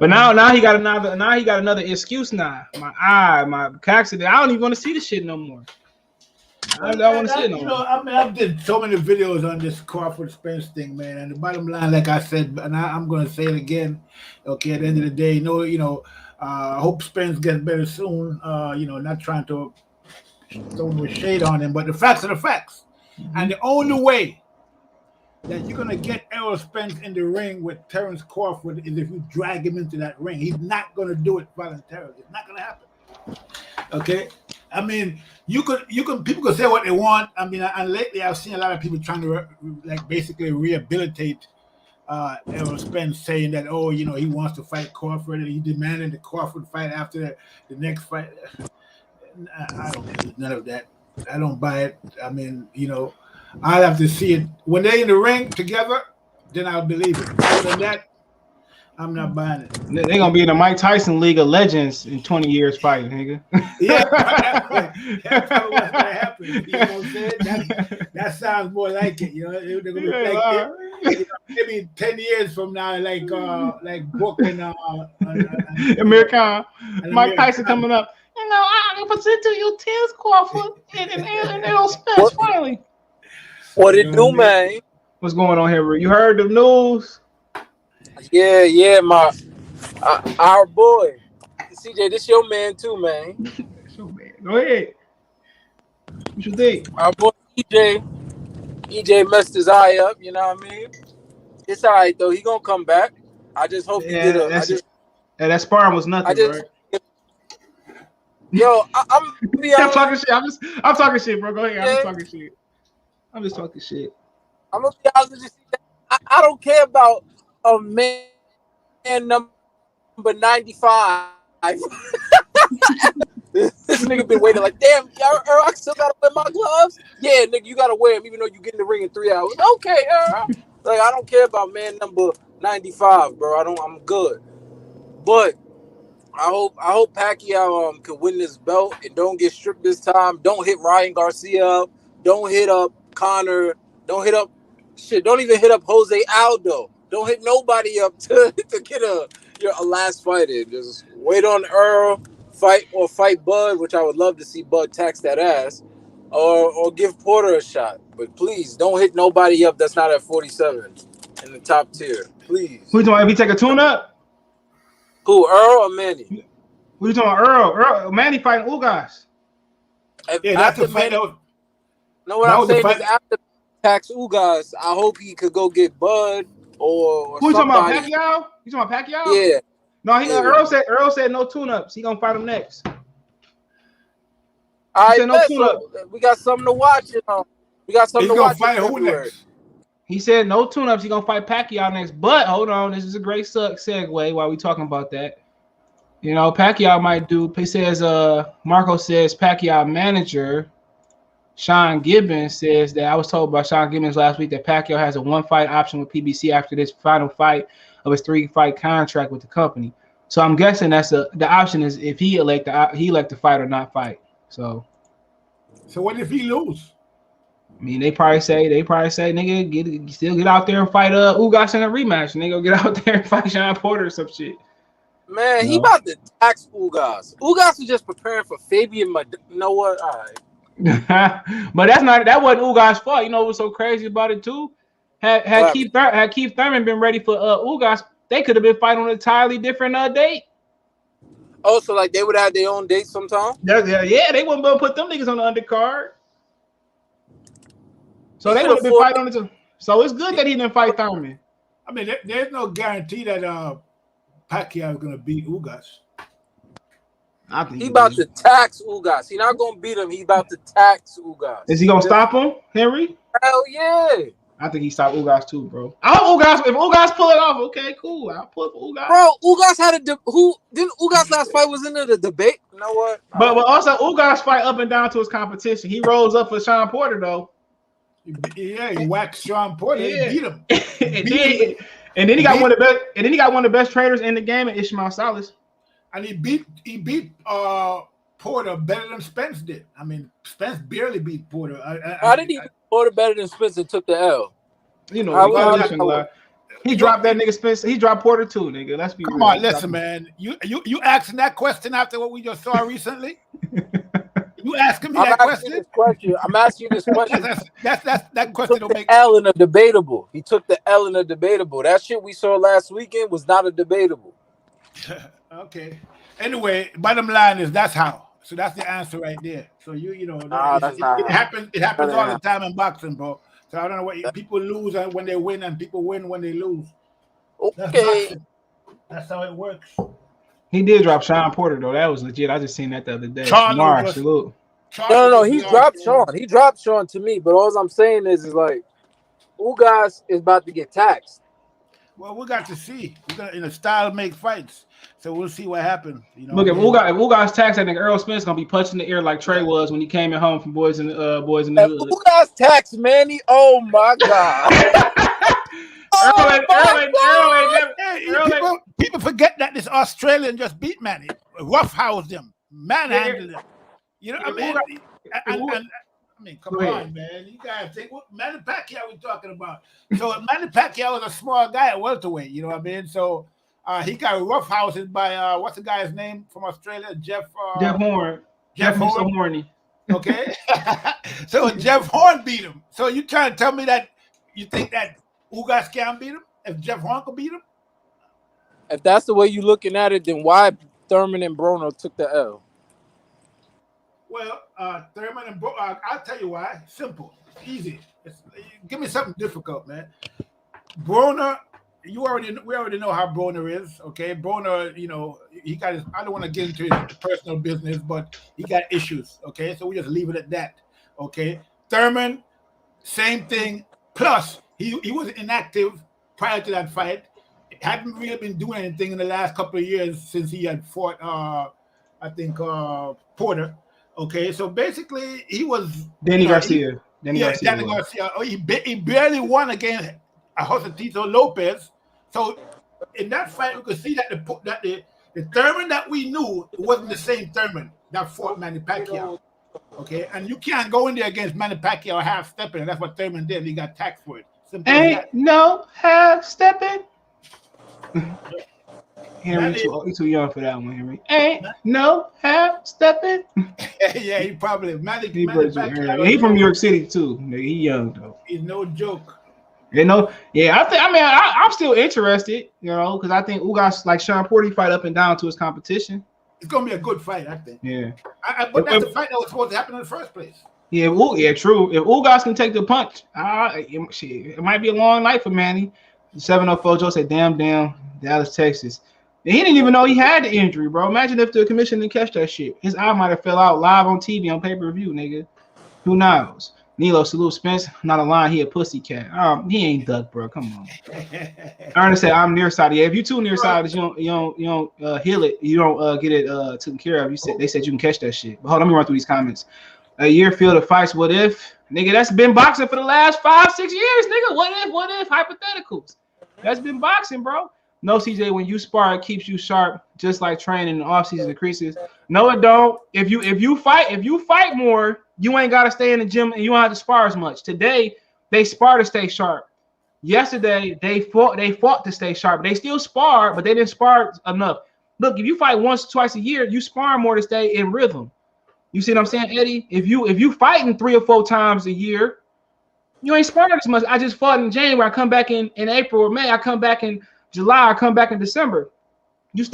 But now he got another excuse now. My eye, my accident. I don't even want to see this shit no more. I don't want to see it no more. I mean, I've did so many videos on this Crawford Spence thing, man. And the bottom line, like I said, and I'm going to say it again. Okay, at the end of the day, I hope Spence gets better soon. Not trying to throw no shade on him, but the facts are the facts. Mm-hmm. And the only way that you're going to get Errol Spence in the ring with Terrence Crawford is if you drag him into that ring. He's not going to do it voluntarily. It's not going to happen. Okay? I mean, people could say what they want. I mean, and lately I've seen a lot of people trying to basically rehabilitate Errol Spence, saying that he wants to fight Crawford and he demanded the Crawford fight after the next fight. I don't believe none of that. I don't buy it. I mean, I'll have to see it when they're in the ring together. Then I'll believe it. Other than that, I'm not buying it. They're gonna be in the Mike Tyson League of Legends in 20 years fighting, nigga. Yeah, that's probably what's gonna happen. You know what I'm saying? That sounds more like it. They're gonna be maybe 10 years from now, like Book and Amir Khan, Mike Tyson coming up. I present to you Terrence Crawford and Errol Spence finally. What it do, man? What's going on here, bro? You heard the news? Yeah, our boy CJ, this your man too, man. Go ahead. What you think? Our boy EJ messed his eye up. You know what I mean? It's all right though. He gonna come back. I just hope he did that sparring was nothing, right? Yo, I'm talking shit. I'm talking shit, bro. Go ahead. I'm just talking shit. I'm gonna be honest with you. I don't care about a man number 95. This nigga been waiting like, damn, Errol, I still gotta wear my gloves. Yeah, nigga, you gotta wear them even though you get in the ring in 3 hours. Okay, Errol. Like, I don't care about man number 95, bro. I'm good. But I hope Pacquiao can win this belt and don't get stripped this time. Don't hit Ryan Garcia up. Don't hit up Connor. Don't hit up shit. Don't even hit up Jose Aldo. Don't hit nobody up to get a last fight in. Just wait on Errol, fight Bud, which I would love to see Bud tax that ass, or give Porter a shot. But please don't hit nobody up that's not at 47 in the top tier. Please. Who you talking about? If he take a tune-up? Who, Errol or Manny? Who you talking about? Earl. Manny fighting Ugas. That's the fight. No, what I'm saying is after tax Ugas, I hope he could go get Bud or who you talking about? Pacquiao? You talking about Pacquiao? Yeah. No, Earl said no tune-ups. He gonna fight him next. All right, no tune-up. We got something to watch. We got something to watch. Fight who next? He said no tune-ups. He gonna fight Pacquiao next. But hold on, this is a great segue while we talking about that. Pacquiao might do. He says, Marco says Pacquiao manager Sean Gibbons says that I was told by Sean Gibbons last week that Pacquiao has a 1-fight option with PBC after this final fight of his 3-fight contract with the company. So I'm guessing that's the option is if he elect to fight or not fight. So what if he lose? I mean, they probably say, nigga, still get out there and fight Ugas in a rematch. And they go get out there and fight Sean Porter or some shit. Man, he about to tax Ugas. Ugas was just preparing for Fabian. You know what? All right. But that wasn't Ugas' fault. You know what's so crazy about it too? Had Keith Thurman been ready for Ugas, they could have been fighting on an entirely different date. Oh, so like they would have their own dates sometime? Yeah, they wouldn't be able to put them niggas on the undercard. So they would have been fighting on it. So it's good that he didn't fight Thurman. I mean, there's no guarantee that Pacquiao is going to beat Ugas. I think he about to tax Ugas. He not going to beat him. He about to tax Ugas. Is he going to stop him, Henry? Hell yeah. I think he stopped Ugas too, bro. I hope Ugas. If Ugas pull it off, okay, cool. I'll pull it for Ugas. Bro, Ugas had didn't Ugas last fight was into the debate? You know what? But also Ugas fight up and down to his competition. He rolls up for Sean Porter though. Yeah, he whacked Sean Porter. Yeah. He beat him. and then he got one of the best. And then he got one of the best traders in the game, at Ishmael Salas. And he beat Porter better than Spence did. I mean, Spence barely beat Porter. I didn't even Porter better than Spence and took the L. You know, he dropped that nigga Spence. He dropped Porter too, nigga. Let's be Come real. on, listen, man. You asking that question after what we just saw recently? You asking me that question? I'm asking you this question. That question don't make L in a debatable. He took the L in a debatable. That shit we saw last weekend was not a debatable. Okay. Anyway, bottom line is that's how. So that's the answer right there. So it happens all the time in boxing, bro. So I don't know what people lose when they win and people win when they lose. Okay. That's how it works. He did drop Sean Porter though. That was legit. I just seen that the other day. No. He dropped Sean. He dropped Sean to me. But all I'm saying is like, Ugas is about to get taxed. Well, we got to see. We're gonna in a style make fights. So we'll see what happens. Look, if Ugas tax, I think Errol Spence gonna be punching the air like Trey was when he came at home from Boys in the Hood. Ugas tax Manny. Oh my God. People forget that this Australian just beat Manny, roughhoused him, manhandled him. You know what I mean? I mean, come on, man. You guys think what Manny Pacquiao we talking about? So Manny Pacquiao was a small guy at welterweight. You know what I mean? So he got roughhoused by what's the guy's name from Australia? Jeff Horn. Jeff Horn. So horny. Okay. So Jeff Horn beat him. So you trying to tell me that you think that Ugas can beat him? If Jeff Horn could beat him? If that's the way you're looking at it, then why Thurman and Broner took the L? Well, Thurman and Broner, I'll tell you why. Simple. It's easy. Give me something difficult, man. Broner, we already know how Broner is, okay? Broner, he got his, I don't want to get into his personal business, but he got issues, okay? So we just leave it at that, okay? Thurman, same thing. Plus, he was inactive prior to that fight. Hadn't really been doing anything in the last couple of years since he had fought, Porter. Okay, so basically he was Danny Garcia. Danny Garcia. Oh, he barely won against Jose Tito Lopez. So in that fight, we could see that the Thurman that we knew wasn't the same Thurman that fought Manny Pacquiao. Okay, and you can't go in there against Manny Pacquiao half-stepping, and that's what Thurman did. He got taxed for it. Simple Ain't no half-stepping. Henry, too young for that one, Henry. Ain't no half-stepping. Yeah, he probably. He from New York City, too. He young, though. He's no joke. I'm still interested, because I think Ugas, like Sean Porter, fight up and down to his competition. It's going to be a good fight, I think. Yeah. But that's the fight that was supposed to happen in the first place. Yeah, true. If Ugas can take the punch, it might be a long night for Manny. 704 Joe said, damn, Dallas, Texas. And he didn't even know he had the injury, bro. Imagine if the commission didn't catch that shit. His eye might have fell out live on TV on pay-per-view, nigga. Who knows? Nilo, salute Spence. Not a line. He a pussycat. He ain't duck, bro. Come on. Ernest said, I'm nearsighted. Yeah, if you too nearsighted, you don't heal it. You don't get it taken care of. They said you can catch that shit. But hold on, let me run through these comments. A year field of fights. What if? Nigga, that's been boxing for the last 5-6 years, nigga. What if? Hypotheticals. That's been boxing, bro. No, CJ, when you spar, it keeps you sharp, just like training in the offseason increases. No, it don't. If you fight more, you ain't gotta stay in the gym and you don't have to spar as much. Today, they spar to stay sharp. Yesterday, they fought to stay sharp. They still spar, but they didn't spar enough. Look, if you fight once, twice a year, you spar more to stay in rhythm. You see what I'm saying, Eddie? If you fighting 3 or 4 times a year, You ain't sparring as much. I just fought in January. I come back in April or May. I come back in July. I come back in December. You're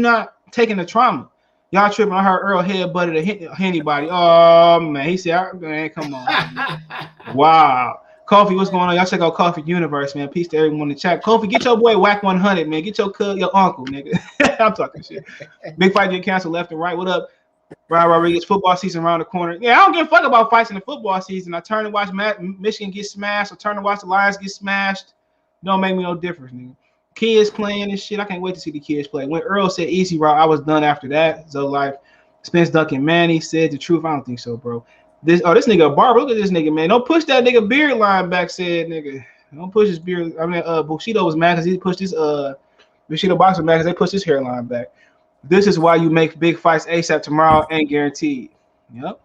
not taking the trauma. Y'all tripping. I heard Errol headbutted anybody. Oh man, he said, man, come on. Man. Wow. Kofi, what's going on? Y'all check out Kofi Universe, man. Peace to everyone in the chat. Kofi, get your boy Whack 100, man. Get your uncle, nigga. I'm talking shit. Big fight getting canceled left and right. What up? Brian Rodriguez, football season around the corner. Yeah, I don't give a fuck about fights in the football season. I turn to watch Michigan get smashed. I turn to watch the Lions get smashed. Don't make me no difference, nigga. Kids playing and shit. I can't wait to see the kids play. When Errol said easy route, I was done after that. So like Spence Duncan Manny said the truth. I don't think so, bro. This nigga a barber. Look at this nigga, man. Don't push that nigga beard line back, said nigga. Don't push his beard. I mean, Bushido was mad because he pushed his Bushido boxer mad because they pushed his hairline back. This is why you make big fights ASAP tomorrow ain't guaranteed. Yep.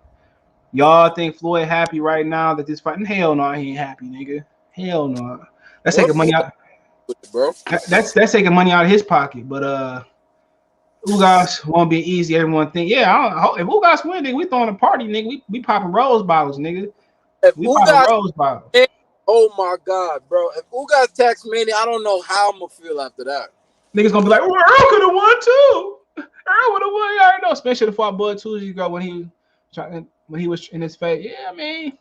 Y'all think Floyd happy right now that this fight? Hell no, he ain't happy, nigga. Hell no. That's taking money out. Bro. That's taking money out of his pocket. But Ugas won't be easy. Everyone think, yeah. If Ugas win, nigga, we throwing a party, nigga. We popping rose bottles, nigga. We popping rose bottles. Oh my God, bro. If Ugas tax Manny, I don't know how I'm gonna feel after that. Niggas gonna be like, well, Errol could have won too. Errol would have won. You already know. Spence should have fought Bud Tuesday ago when he was in his face. Yeah, I mean,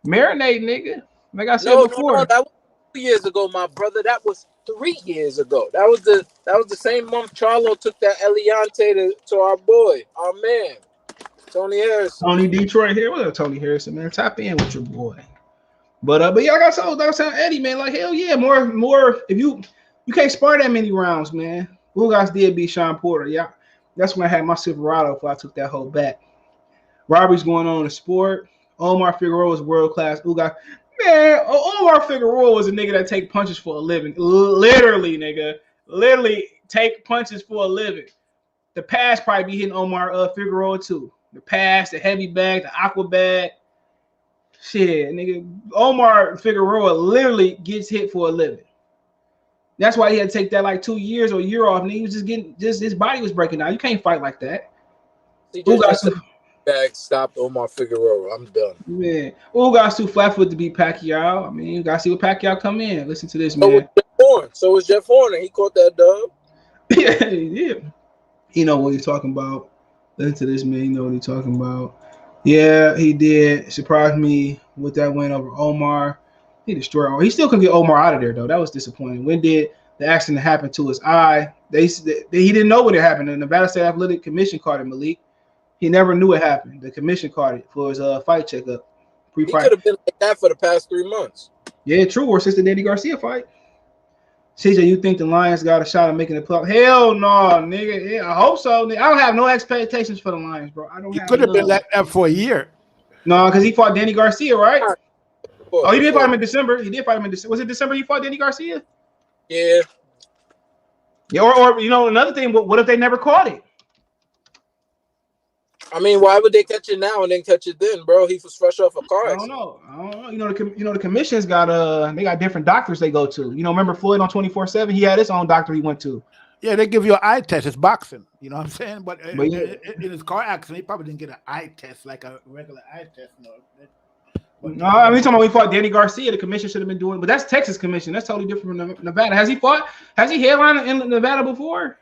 marinate, nigga. Like I said before. No, that was 2 years ago, my brother. That was 3 years ago. That was the same month Charlo took that Eliante to our boy, our man, Tony Harrison. Tony Detroit here. What up, Tony Harrison, man? Tap in with your boy. But yeah, like I said, Eddie, man, like hell yeah, more. If you can't spar that many rounds, man. Ugas did beat Sean Porter. Yeah, that's when I had my Silverado before I took that whole back. Robbery's going on in the sport. Omar Figueroa is world class. Ugas, man, Omar Figueroa was a nigga that take punches for a living. Literally, nigga. Literally take punches for a living. The pass probably be hitting Omar Figueroa too. The pass, the heavy bag, the aqua bag. Shit, nigga. Omar Figueroa literally gets hit for a living. That's why he had to take that like 2 years or a year off, and he was just his body was breaking down. You can't fight like that. Bag stopped Omar Figueroa. I'm done. Man, Ugas too flat foot to beat Pacquiao. I mean, you gotta see what Pacquiao come in. Listen to this, man. So was Jeff Horner. He caught that dub. Yeah, he did. He know what he's talking about. Listen to this, man. You know what he's talking about. Yeah, he did. Surprised me with that win over Omar. He destroyed Omar. He still couldn't get Omar out of there, though. That was disappointing. When did the accident happen to his eye? He didn't know what had happened. The Nevada State Athletic Commission caught it, Malik. He never knew it happened. The commission caught it for his fight checkup. He could have been like that for the past 3 months. Yeah, true. Or since the Danny Garcia fight. CJ, you think the Lions got a shot at making the playoff? Hell no, nigga. Yeah, I hope so. Nigga. I don't have no expectations for the Lions, bro. He could have been like that for a year. No, because he fought Danny Garcia, right? Oh, he did fight him in December. Was it December he fought Danny Garcia? Yeah. Yeah, or you know, another thing, what if they never caught it? I mean, why would they catch it now and then catch it then, bro? He was fresh off a car accident. I don't know. You know, the commission's got they got different doctors they go to. You know, remember Floyd on 24/7? He had his own doctor he went to. Yeah, they give you an eye test. It's boxing. You know what I'm saying? But in his car accident, he probably didn't get an eye test like a regular eye test. No, I mean, talking about when he fought Danny Garcia, the commission should have been doing, but that's Texas commission. That's totally different from Nevada. Has he headlined in Nevada before?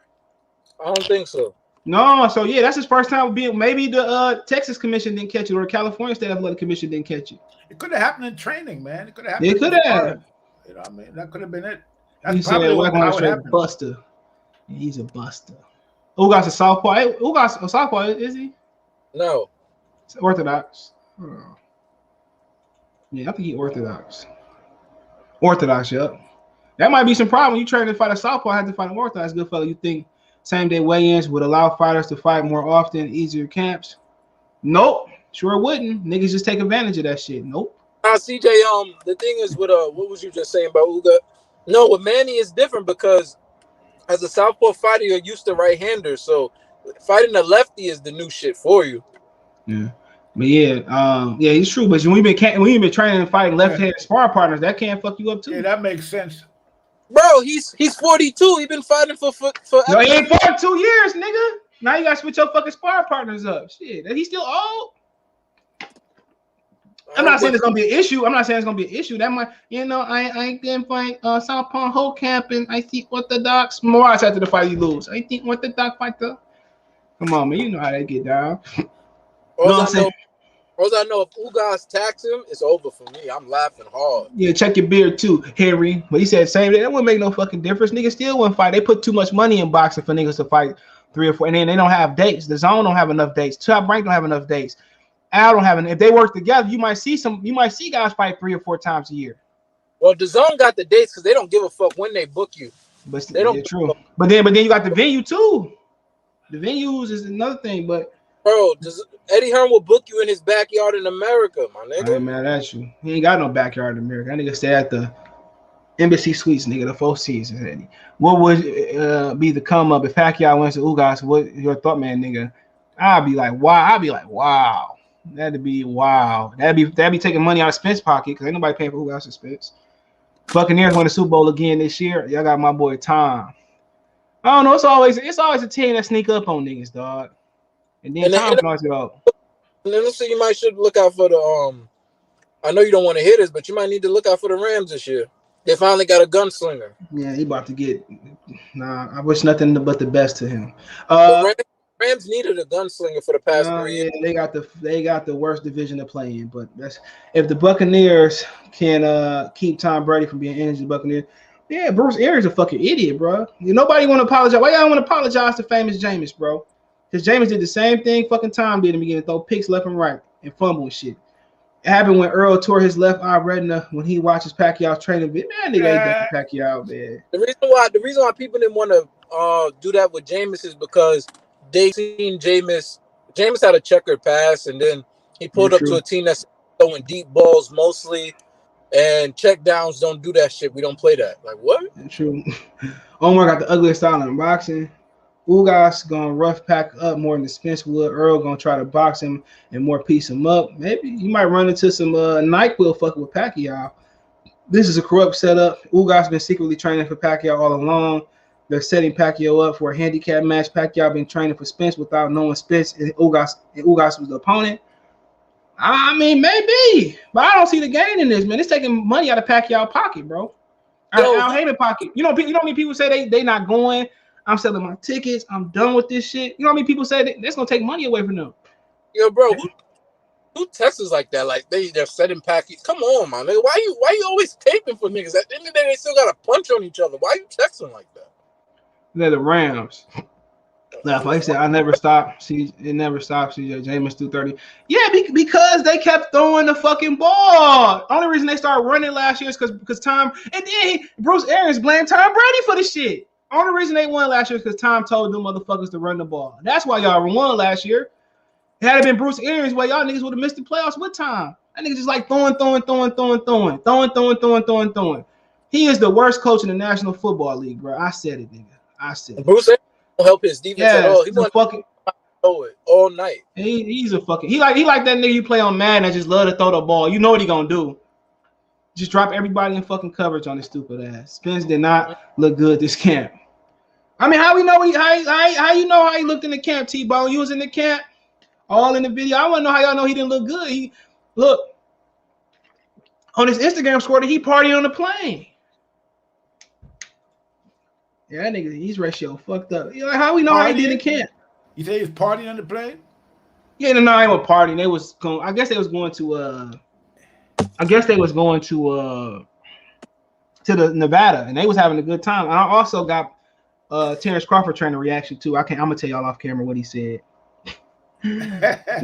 I don't think so. No, so yeah, that's his first time being. Maybe the Texas commission didn't catch it, or the California State Athletic Commission didn't catch it. It could have happened in training, man. It could have happened. It could have. You know what I mean? That could have been it. That's probably what happened. Buster. He's a buster. Ugas a southpaw. Hey, Ugas a southpaw, is he? No. It's Orthodox. Oh. Yeah, I think he's Orthodox. Orthodox, yep. That might be some problem. You trying to fight a southpaw, have to fight an Orthodox good fella. You think same-day weigh-ins would allow fighters to fight more often, easier camps? Nope. Sure wouldn't. Niggas just take advantage of that shit. Nope. CJ, the thing is with what was you just saying about Uga? No, with Manny is different because as a southpaw fighter, you're used to right-handers, so fighting a lefty is the new shit for you. Yeah. But yeah, it's true. But when you've been training and fighting left-handed sparring partners, that can't fuck you up too. Yeah, that makes sense. Bro, he's 42. He's been fighting for. No, he ain't fought 2 years, nigga. Now you gotta switch your fucking sparring partners up. Shit, he's still old. I'm not saying it's gonna be an issue. I'm not saying it's gonna be an issue. That might, I didn't fight Southpaw whole camp, and I think Orthodox. Moraz after the fight you lose. I think Orthodox fight the. Come on, man. You know how they get down. All I know, if Ugas tax him, it's over for me. I'm laughing hard. Yeah, check your beard too, Henry. But he said same day. That wouldn't make no fucking difference. Niggas still wouldn't fight. They put too much money in boxing for niggas to fight 3 or 4, and then they don't have dates. The Zone don't have enough dates. Top Rank don't have enough dates. Al don't have enough. If they work together, you might see guys fight 3 or 4 times a year. Well, the Zone got the dates because they don't give a fuck when they book you. But they don't. True. But then you got the venue too. The venues is another thing, but. Bro, Eddie Hearn will book you in his backyard in America, my nigga. I ain't mad at you. He ain't got no backyard in America. That nigga stay at the Embassy Suites, nigga, the 4 seasons. Eddie. What would be the come up if Pacquiao wins to Ugas? What your thought, man, nigga? I'd be like, wow. That'd be wow. That'd be taking money out of Spence pocket because ain't nobody paying for Ugas and Spence. Buccaneers win the Super Bowl again this year. Y'all got my boy Tom. I don't know. It's always a team that sneak up on niggas, dog. And then Tom can always go. And then you might should look out for the I know you don't want to hit this, but you might need to look out for the Rams this year. They finally got a gunslinger. Yeah, he about to get. Nah, I wish nothing but the best to him. Rams needed a gunslinger for the past 3 years. Yeah, they got the worst division to play in. But that's if the Buccaneers can keep Tom Brady from being injured. The Buccaneers. Yeah, Bruce Arians a fucking idiot, bro. Nobody want to apologize. Why y'all want to apologize to famous Jameis, bro? Because Jameis did the same thing fucking Tom did in the beginning, throw picks left and right and fumble and shit. It happened when Errol tore his left eye retina when he watches Pacquiao's training video. Man, nigga ain't done Pacquiao, man. The reason why people didn't want to do that with Jameis is because they seen Jameis had a checkered pass, and then he pulled up to a team that's throwing deep balls mostly, and check downs don't do that shit. We don't play that. Like, what? True. Omar got the ugliest style in boxing. Ugas gonna rough pack up more than Spence would. Earl gonna try to box him and more piece him up. Maybe you might run into some NyQuil fucking with Pacquiao. This is a corrupt setup. Ugas been secretly training for Pacquiao all along. They're setting Pacquiao up for a handicap match. Pacquiao been training for Spence without knowing Spence and Ugas was the opponent. I mean, maybe, but I don't see the gain in this, man. It's taking money out of Pacquiao pocket, bro. Al Haymon pocket. You know how many people say they not going. I'm selling my tickets. I'm done with this shit. You know how many people say that's gonna take money away from them? Yo, bro, who texts like that? Like they're setting Pacquiao. Come on, man. Why you always taping for niggas? At the end of the day, they still got to punch on each other. Why you texting like that? They're the Rams. Like I said, I never stopped. See, it never stopped. CJ Jameis threw 30. Yeah, because they kept throwing the fucking ball. Only reason they started running last year is because Tom and then Bruce Arians blamed Tom Brady for the shit. Only reason they won last year is because Tom told them motherfuckers to run the ball. That's why y'all won last year. Had it been Bruce Arians, well, y'all niggas would have missed the playoffs with Tom. That nigga just like throwing. He is the worst coach in the National Football League, bro. I said it, nigga. I said it. Bruce Arians don't help his defense at all. He wants fucking throw it all night. He's a fucking he like that nigga you play on Madden that just love to throw the ball. You know what he gonna do? Just drop everybody in fucking coverage on his stupid ass. Spence did not look good this camp. I mean, how we know how you know how he looked in the camp, T-Bone? You was in the camp, all in the video. I want to know how y'all know he didn't look good. He look on his Instagram story. He partying on the plane. Yeah, that nigga, he's ratio fucked up. You know, how we know how he did in camp? You say he's partying on the plane? Yeah, no, I ain't partying. They was going. I guess they was going to. To the Nevada, and they was having a good time. I also got Terrence Crawford trying to reaction too. I'm gonna tell y'all off camera what he said. I'm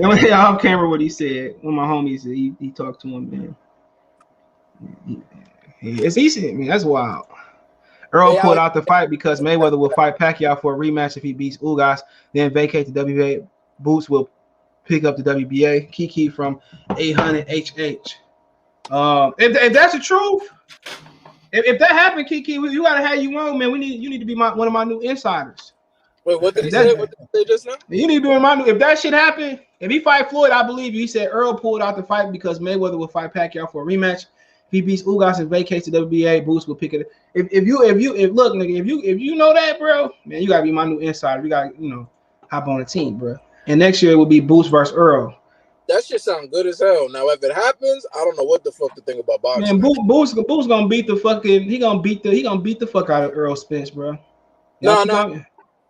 gonna tell y'all off camera what he said. One of my homies, he talked to him, man. It's easy. I mean, that's wild. Errol pulled out the fight because Mayweather will fight Pacquiao for a rematch if he beats Ugas, then vacate the WBA. Boots will pick up the WBA. Kiki from 800HH. If that's the truth, if that happened, Kiki, you gotta have you on, man. You need to be one of my new insiders. Wait, what did he say? What did he say just now? You need to be one of my new. If that shit happened, if he fight Floyd, I believe you. He said Earl pulled out the fight because Mayweather will fight Pacquiao for a rematch. If he beats Ugas and vacates the WBA, Boots will pick it. If look, nigga, if you know that, bro, man, you gotta be my new insider. You gotta hop on the team, bro. And next year it will be Boots versus Earl. That shit sound good as hell. Now, if it happens, I don't know what the fuck to think about boxing. Man, Boots gonna beat the fucking. He gonna beat the fuck out of Errol Spence, bro. No.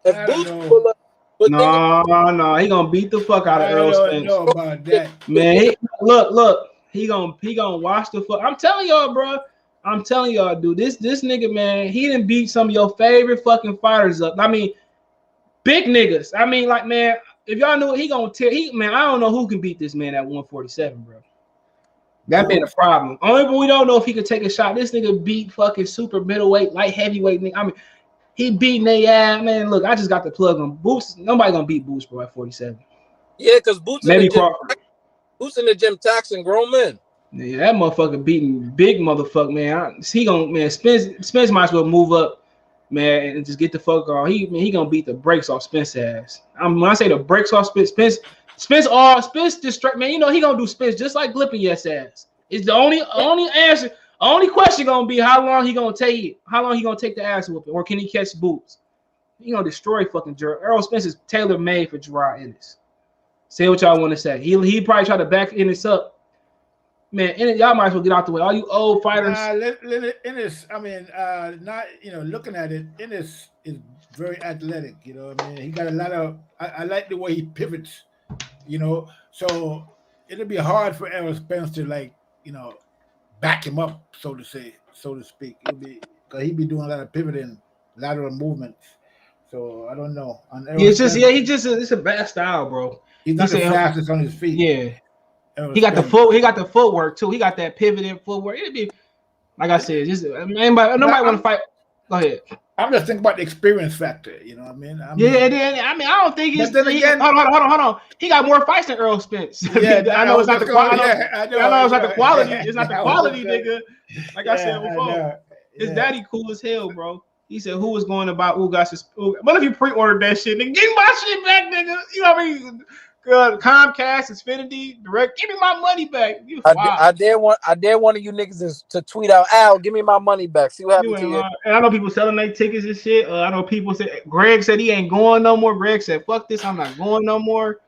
If I don't Boots know. pull up, but No, he gonna beat the fuck out of I Errol don't Spence. know about that. Man, look, he gonna watch the fuck. I'm telling y'all, bro. I'm telling y'all, dude. This nigga, man, he done beat some of your favorite fucking fighters up. I mean, big niggas. I mean, like, man, if y'all knew it, he gonna tear. Man, I don't know who can beat this man at 147, bro. That been a problem. Only but we don't know if he could take a shot. This nigga beat fucking super middleweight, light heavyweight nigga. I mean, he beating they ass, man. Look, I just got the plug on Boots. Nobody gonna beat Boots, bro, at 47. yeah, because Boots Maybe Boots in the gym taxing grown men. Yeah, that motherfucker beating big motherfucker, man. Spence might as well move up, man, and just get the fuck off. He gonna beat the brakes off Spence ass. When I say the brakes off Spence distract, man. You know he gonna do Spence just like Glipping yes ass. It's the only answer. Only question gonna be how long he gonna take it. How long he gonna take the ass whooping, or can he catch Boots? He gonna destroy fucking Gerard. Errol Spence is tailor made for Gerard Ennis. Say what y'all want to say. He probably try to back Ennis up. Man, Ennis, y'all might as well get out the way. All you old fighters. Ennis, I mean, not looking at it, Ennis is very athletic. You know, I mean, he got a lot of. I like the way he pivots. You know, so it'll be hard for Errol Spence to back him up, so to speak. It'll be because he'd be doing a lot of pivoting, lateral movements. So I don't know. It's a bad style, bro. He's not the fastest on his feet. Yeah. He got the footwork too. He got that pivoting footwork. It'd be like I said, just nobody want to fight. Go ahead. I'm just thinking about the experience factor. You know what I mean? I don't think he's. Hold on. He got more fights than Earl Spence. Yeah, I know it's not the quality. I know it's not the quality. Yeah, it's not the quality, nigga. Like I said before, his daddy cool as hell, bro. He said, "Who was going about Ugas? What if you pre-ordered that shit? Nigga, give me my shit back, nigga. You know what I mean? Comcast, Xfinity, Direct. Give me my money back." I dare one of you niggas to tweet out, "Al, give me my money back." See what happened to you. And I know people selling their tickets and shit. I know people say Greg said he ain't going no more. Greg said, "Fuck this, I'm not going no more."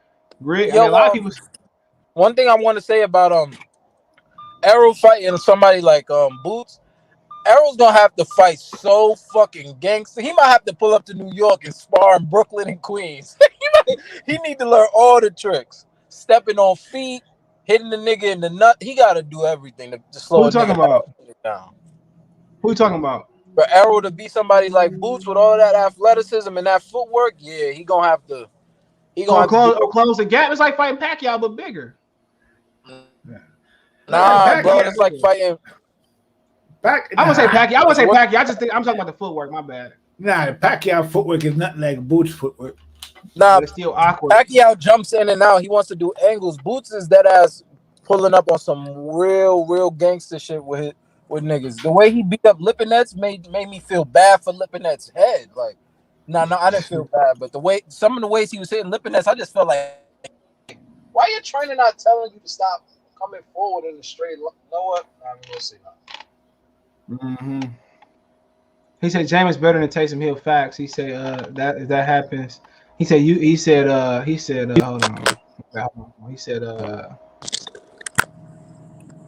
Greg, a lot of people. One thing I want to say about Errol fighting somebody like Boots. Errol's gonna have to fight so fucking gangster. He might have to pull up to New York and spar in Brooklyn and Queens. He need to learn all the tricks. Stepping on feet, hitting the nigga in the nut. He gotta do everything to slow. Who you talking about? Down. Who you talking about? For Errol to be somebody like Boots with all that athleticism and that footwork, yeah, he gonna have to. He gonna close the gap. It's like fighting Pacquiao, but bigger. Nah, bro, it's like fighting. I would say Pacquiao. I'm talking about the footwork. My bad. Nah, Pacquiao footwork is not like Boots footwork. Nah, but it's still awkward. Pacquiao jumps in and out. He wants to do angles. Boots is dead ass pulling up on some real gangster shit with niggas. The way he beat up Lipinets made me feel bad for Lipinets' head. Like, no, I didn't feel bad, but some of the ways he was hitting Lipinets, I just felt like, why your trainer not telling you to stop coming forward in a straight line? You know what? I'm gonna say that. Mm-hmm. He said James better than Taysom Hill. Facts. He said that if that happens, he said hold on. He said hold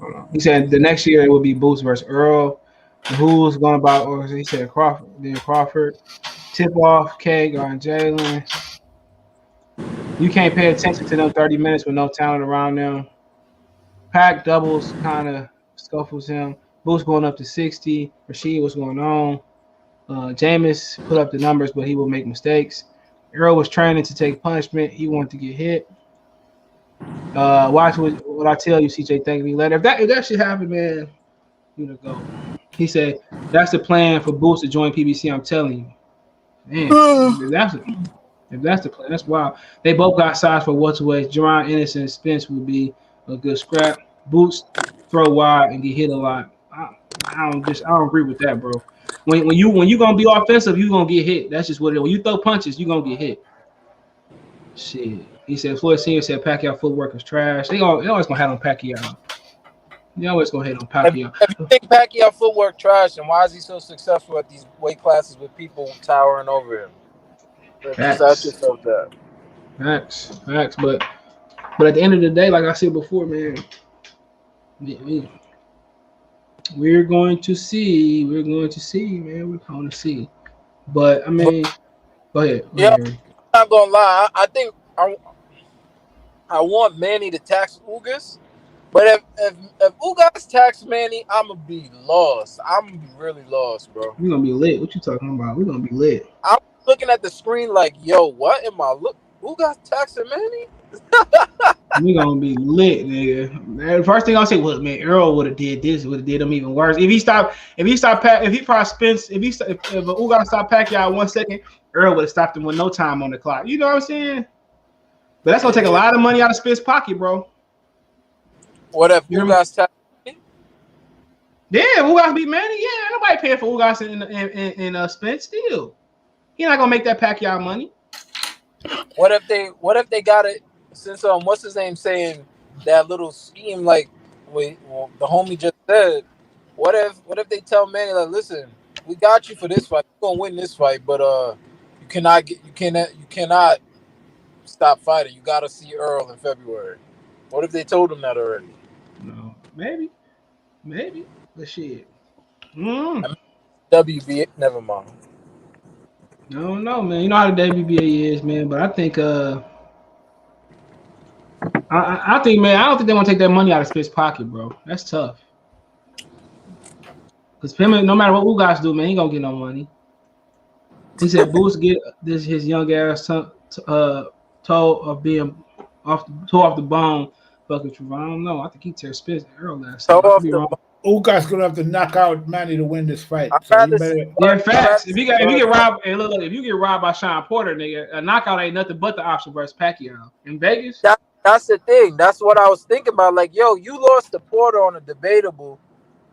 on. He said the next year it will be Boots versus Earl. Who's going about? Or he said Crawford. Tip off, K on Jalen. You can't pay attention to them 30 minutes with no talent around them. Pack doubles kind of scuffles him. Boots going up to 60. Rashid, what's going on? Jameis put up the numbers, but he will make mistakes. Errol was training to take punishment. He wanted to get hit. Watch what I tell you, CJ. Thank me later. If that shit happen, man, you to go. He said that's the plan for Boots to join PBC. I'm telling you, man. If that's the plan, that's wild. They both got size for welterweights. Jerron Ennis and Spence would be a good scrap. Boots throw wide and get hit a lot. I don't agree with that, bro. When you gonna be offensive, you gonna get hit. That's just what it is. When you throw punches, you gonna get hit. Shit. He said Floyd Senior said Pacquiao footwork is trash. They always gonna hate on Pacquiao. They always gonna hate on Pacquiao. If you think Pacquiao footwork trash, then why is he so successful at these weight classes with people towering over him? Just ask yourself that. Facts. But But at the end of the day, like I said before, man, we're going to see. We're going to see, man. We're going to see. But I mean, go ahead. Go Yeah, ahead, I'm Harry. not gonna lie. I think I want Manny to tax Ugas, but if Ugas tax Manny, I'm gonna be lost. I'm gonna be really lost, bro. We're gonna be lit. What you talking about? We're gonna be lit. I'm looking at the screen like, yo, what am I look? Ugas taxing Manny? We gonna be lit, nigga. Man, the first thing I'll say was, man, Errol would have did this, would have did them even worse. If he probably Spence, if Ugas stopped Pacquiao 1 second, Errol would have stopped him with no time on the clock. You know what I'm saying? But that's gonna take a lot of money out of Spence's pocket, bro. What if You Ugas tax? Yeah, Ugas beat Manny. Yeah, nobody paying for Ugas and Spence still. He not gonna make that Pacquiao money. What if they got it? Since what's his name saying that little scheme like the homie just said. What if they tell Manny like, listen, we got you for this fight. You're gonna win this fight, but you cannot stop fighting. You gotta see Errol in February. What if they told him that already? No, maybe, but shit. I mean, WBA, never mind. I don't know, man. You know how the WBA is, man. But I think, I think, man, I don't think they want to take that money out of Spitz's pocket, bro. That's tough. Because no matter what Ugas do, man, he gonna get no money. He said Boots get this his young ass toe of being off the bone. Fucking Trevor. I don't know. I think he tear Spence Errol last time. I could be wrong. Ugas gonna have to knock out Manny to win this fight. Yeah, facts. If you get robbed, hey, look, if you get robbed by Sean Porter, nigga, a knockout ain't nothing but the option versus Pacquiao in Vegas. That's the thing. That's what I was thinking about. Like, yo, you lost to Porter on a debatable.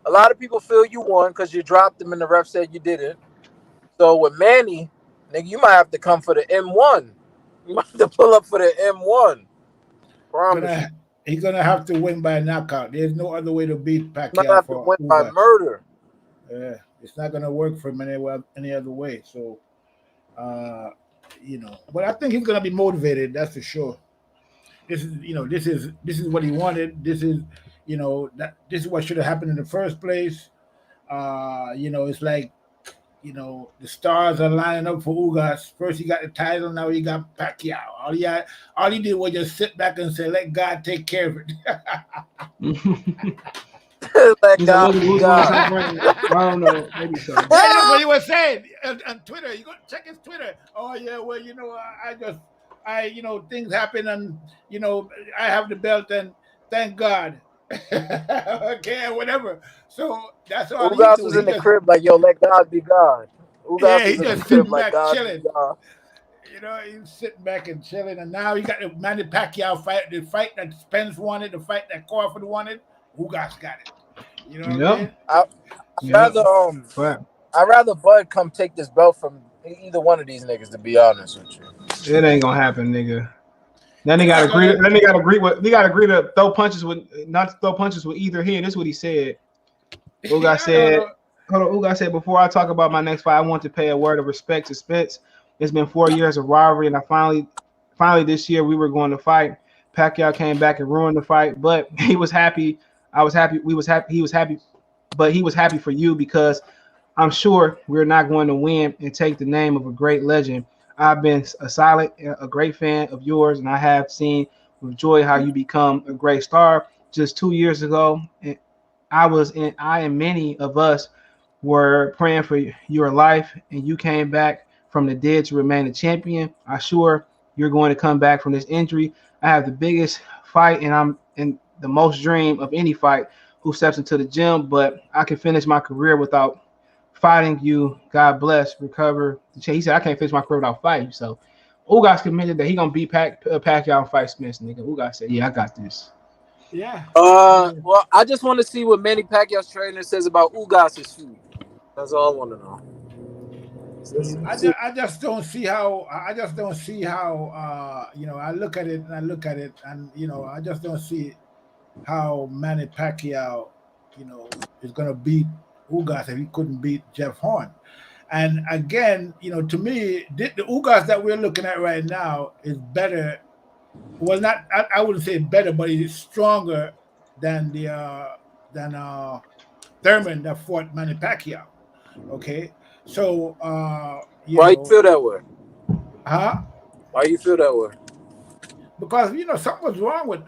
A lot of people feel you won because you dropped him and the ref said you didn't. So with Manny, nigga, you might have to come for the M1. You might have to pull up for the M1. Promise. He's gonna have to win by a knockout. There's no other way to beat Pacquiao. Might have to win by murder. Yeah, it's not gonna work for him any other way. So, but I think he's gonna be motivated. That's for sure. This is what he wanted. This is what should have happened in the first place. It's like, the stars are lining up for Ugas. First he got the title, now he got Pacquiao. All he did was just sit back and say, "Let God take care of it." Let God. I don't know. Maybe so. That's what he was saying on Twitter. You go check his Twitter. Oh yeah, well, things happen, and I have the belt, and thank God. Okay, whatever. So that's all. Ugas was in the crib like, yo, let God be God. Ugas he just sitting back chilling. He's sitting back and chilling, and now you got the Manny Pacquiao fight, the fight that Spence wanted, the fight that Crawford wanted. Ugas got it. You know what I mean? I'd rather Bud come take this belt from either one of these niggas, to be honest with you. It ain't gonna happen, nigga. Then they got to agree. Then they got to agree with. They got to agree to throw punches with, not to throw punches with either hand. This is what he said. Ugas said, "Hold on." Ugas said, "Before I talk about my next fight, I want to pay a word of respect to Spence. It's been 4 years of rivalry, and I finally this year we were going to fight. Pacquiao came back and ruined the fight, but he was happy. I was happy. We was happy. He was happy, but he was happy for you because I'm sure we're not going to win and take the name of a great legend. I've been a great fan of yours, and I have seen with joy how you become a great star. Just 2 years ago, I and many of us were praying for your life, and you came back from the dead to remain a champion. I'm sure you're going to come back from this injury. I have the biggest fight, and I'm in the most dream of any fight who steps into the gym, but I can finish my career without fighting you. God bless. Recover." He said, "I can't finish my career without fighting." So Ugas committed that he gonna beat Pacquiao and fight Spence, nigga. Ugas said, "Yeah, I got this." Yeah. Well, I just want to see what Manny Pacquiao's trainer says about Ugas' food. That's all I want to know. I just don't see how. I look at it, and I just don't see how Manny Pacquiao, is gonna beat Ugas if he couldn't beat Jeff Horn. And again, to me, the Ugas that we're looking at right now is better well, not I wouldn't say better, but he's stronger than Thurman that fought Manny Pacquiao. Okay, so Why you feel that way? huh? Why you feel that way? Because something was wrong with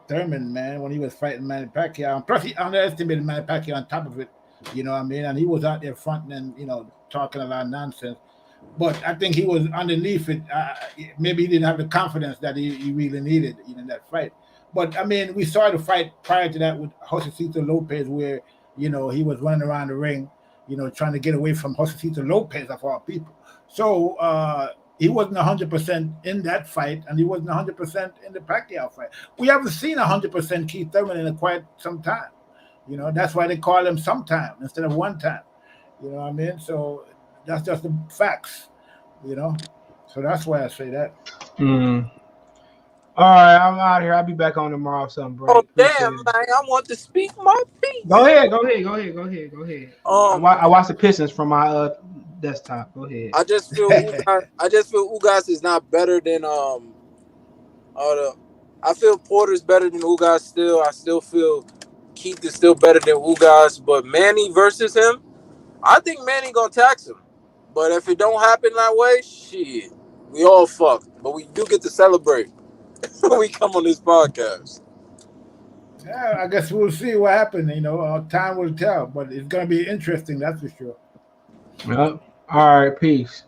Thurman, man, when he was fighting Manny Pacquiao. And plus, he underestimated Manny Pacquiao on top of it. You know what I mean? And he was out there fronting and talking a lot of nonsense. But I think he was underneath it. Maybe he didn't have the confidence that he really needed in that fight. But I mean, we saw the fight prior to that with Josecito Lopez, where he was running around the ring, trying to get away from Josecito Lopez of all people. So he wasn't 100% in that fight, and he wasn't 100% in the Pacquiao fight. We haven't seen 100% Keith Thurman in quite some time. That's why they call him sometime instead of one time. You know what I mean? So that's just the facts, So that's why I say that. All right, I'm out here. I'll be back on tomorrow or something, bro. Oh damn, man! I want to speak my piece. Go ahead. I watch the Pistons from my desktop. Go ahead. I just feel Ugas is not better than I feel Porter's better than Ugas still. I still feel Keith is still better than Ugas, but Manny versus him, I think Manny gonna tax him. But if it don't happen that way, shit, we all fucked. But we do get to celebrate when we come on this podcast. Yeah, I guess we'll see what happens. Time will tell, but it's gonna be interesting. That's for sure. Yep. All right, peace.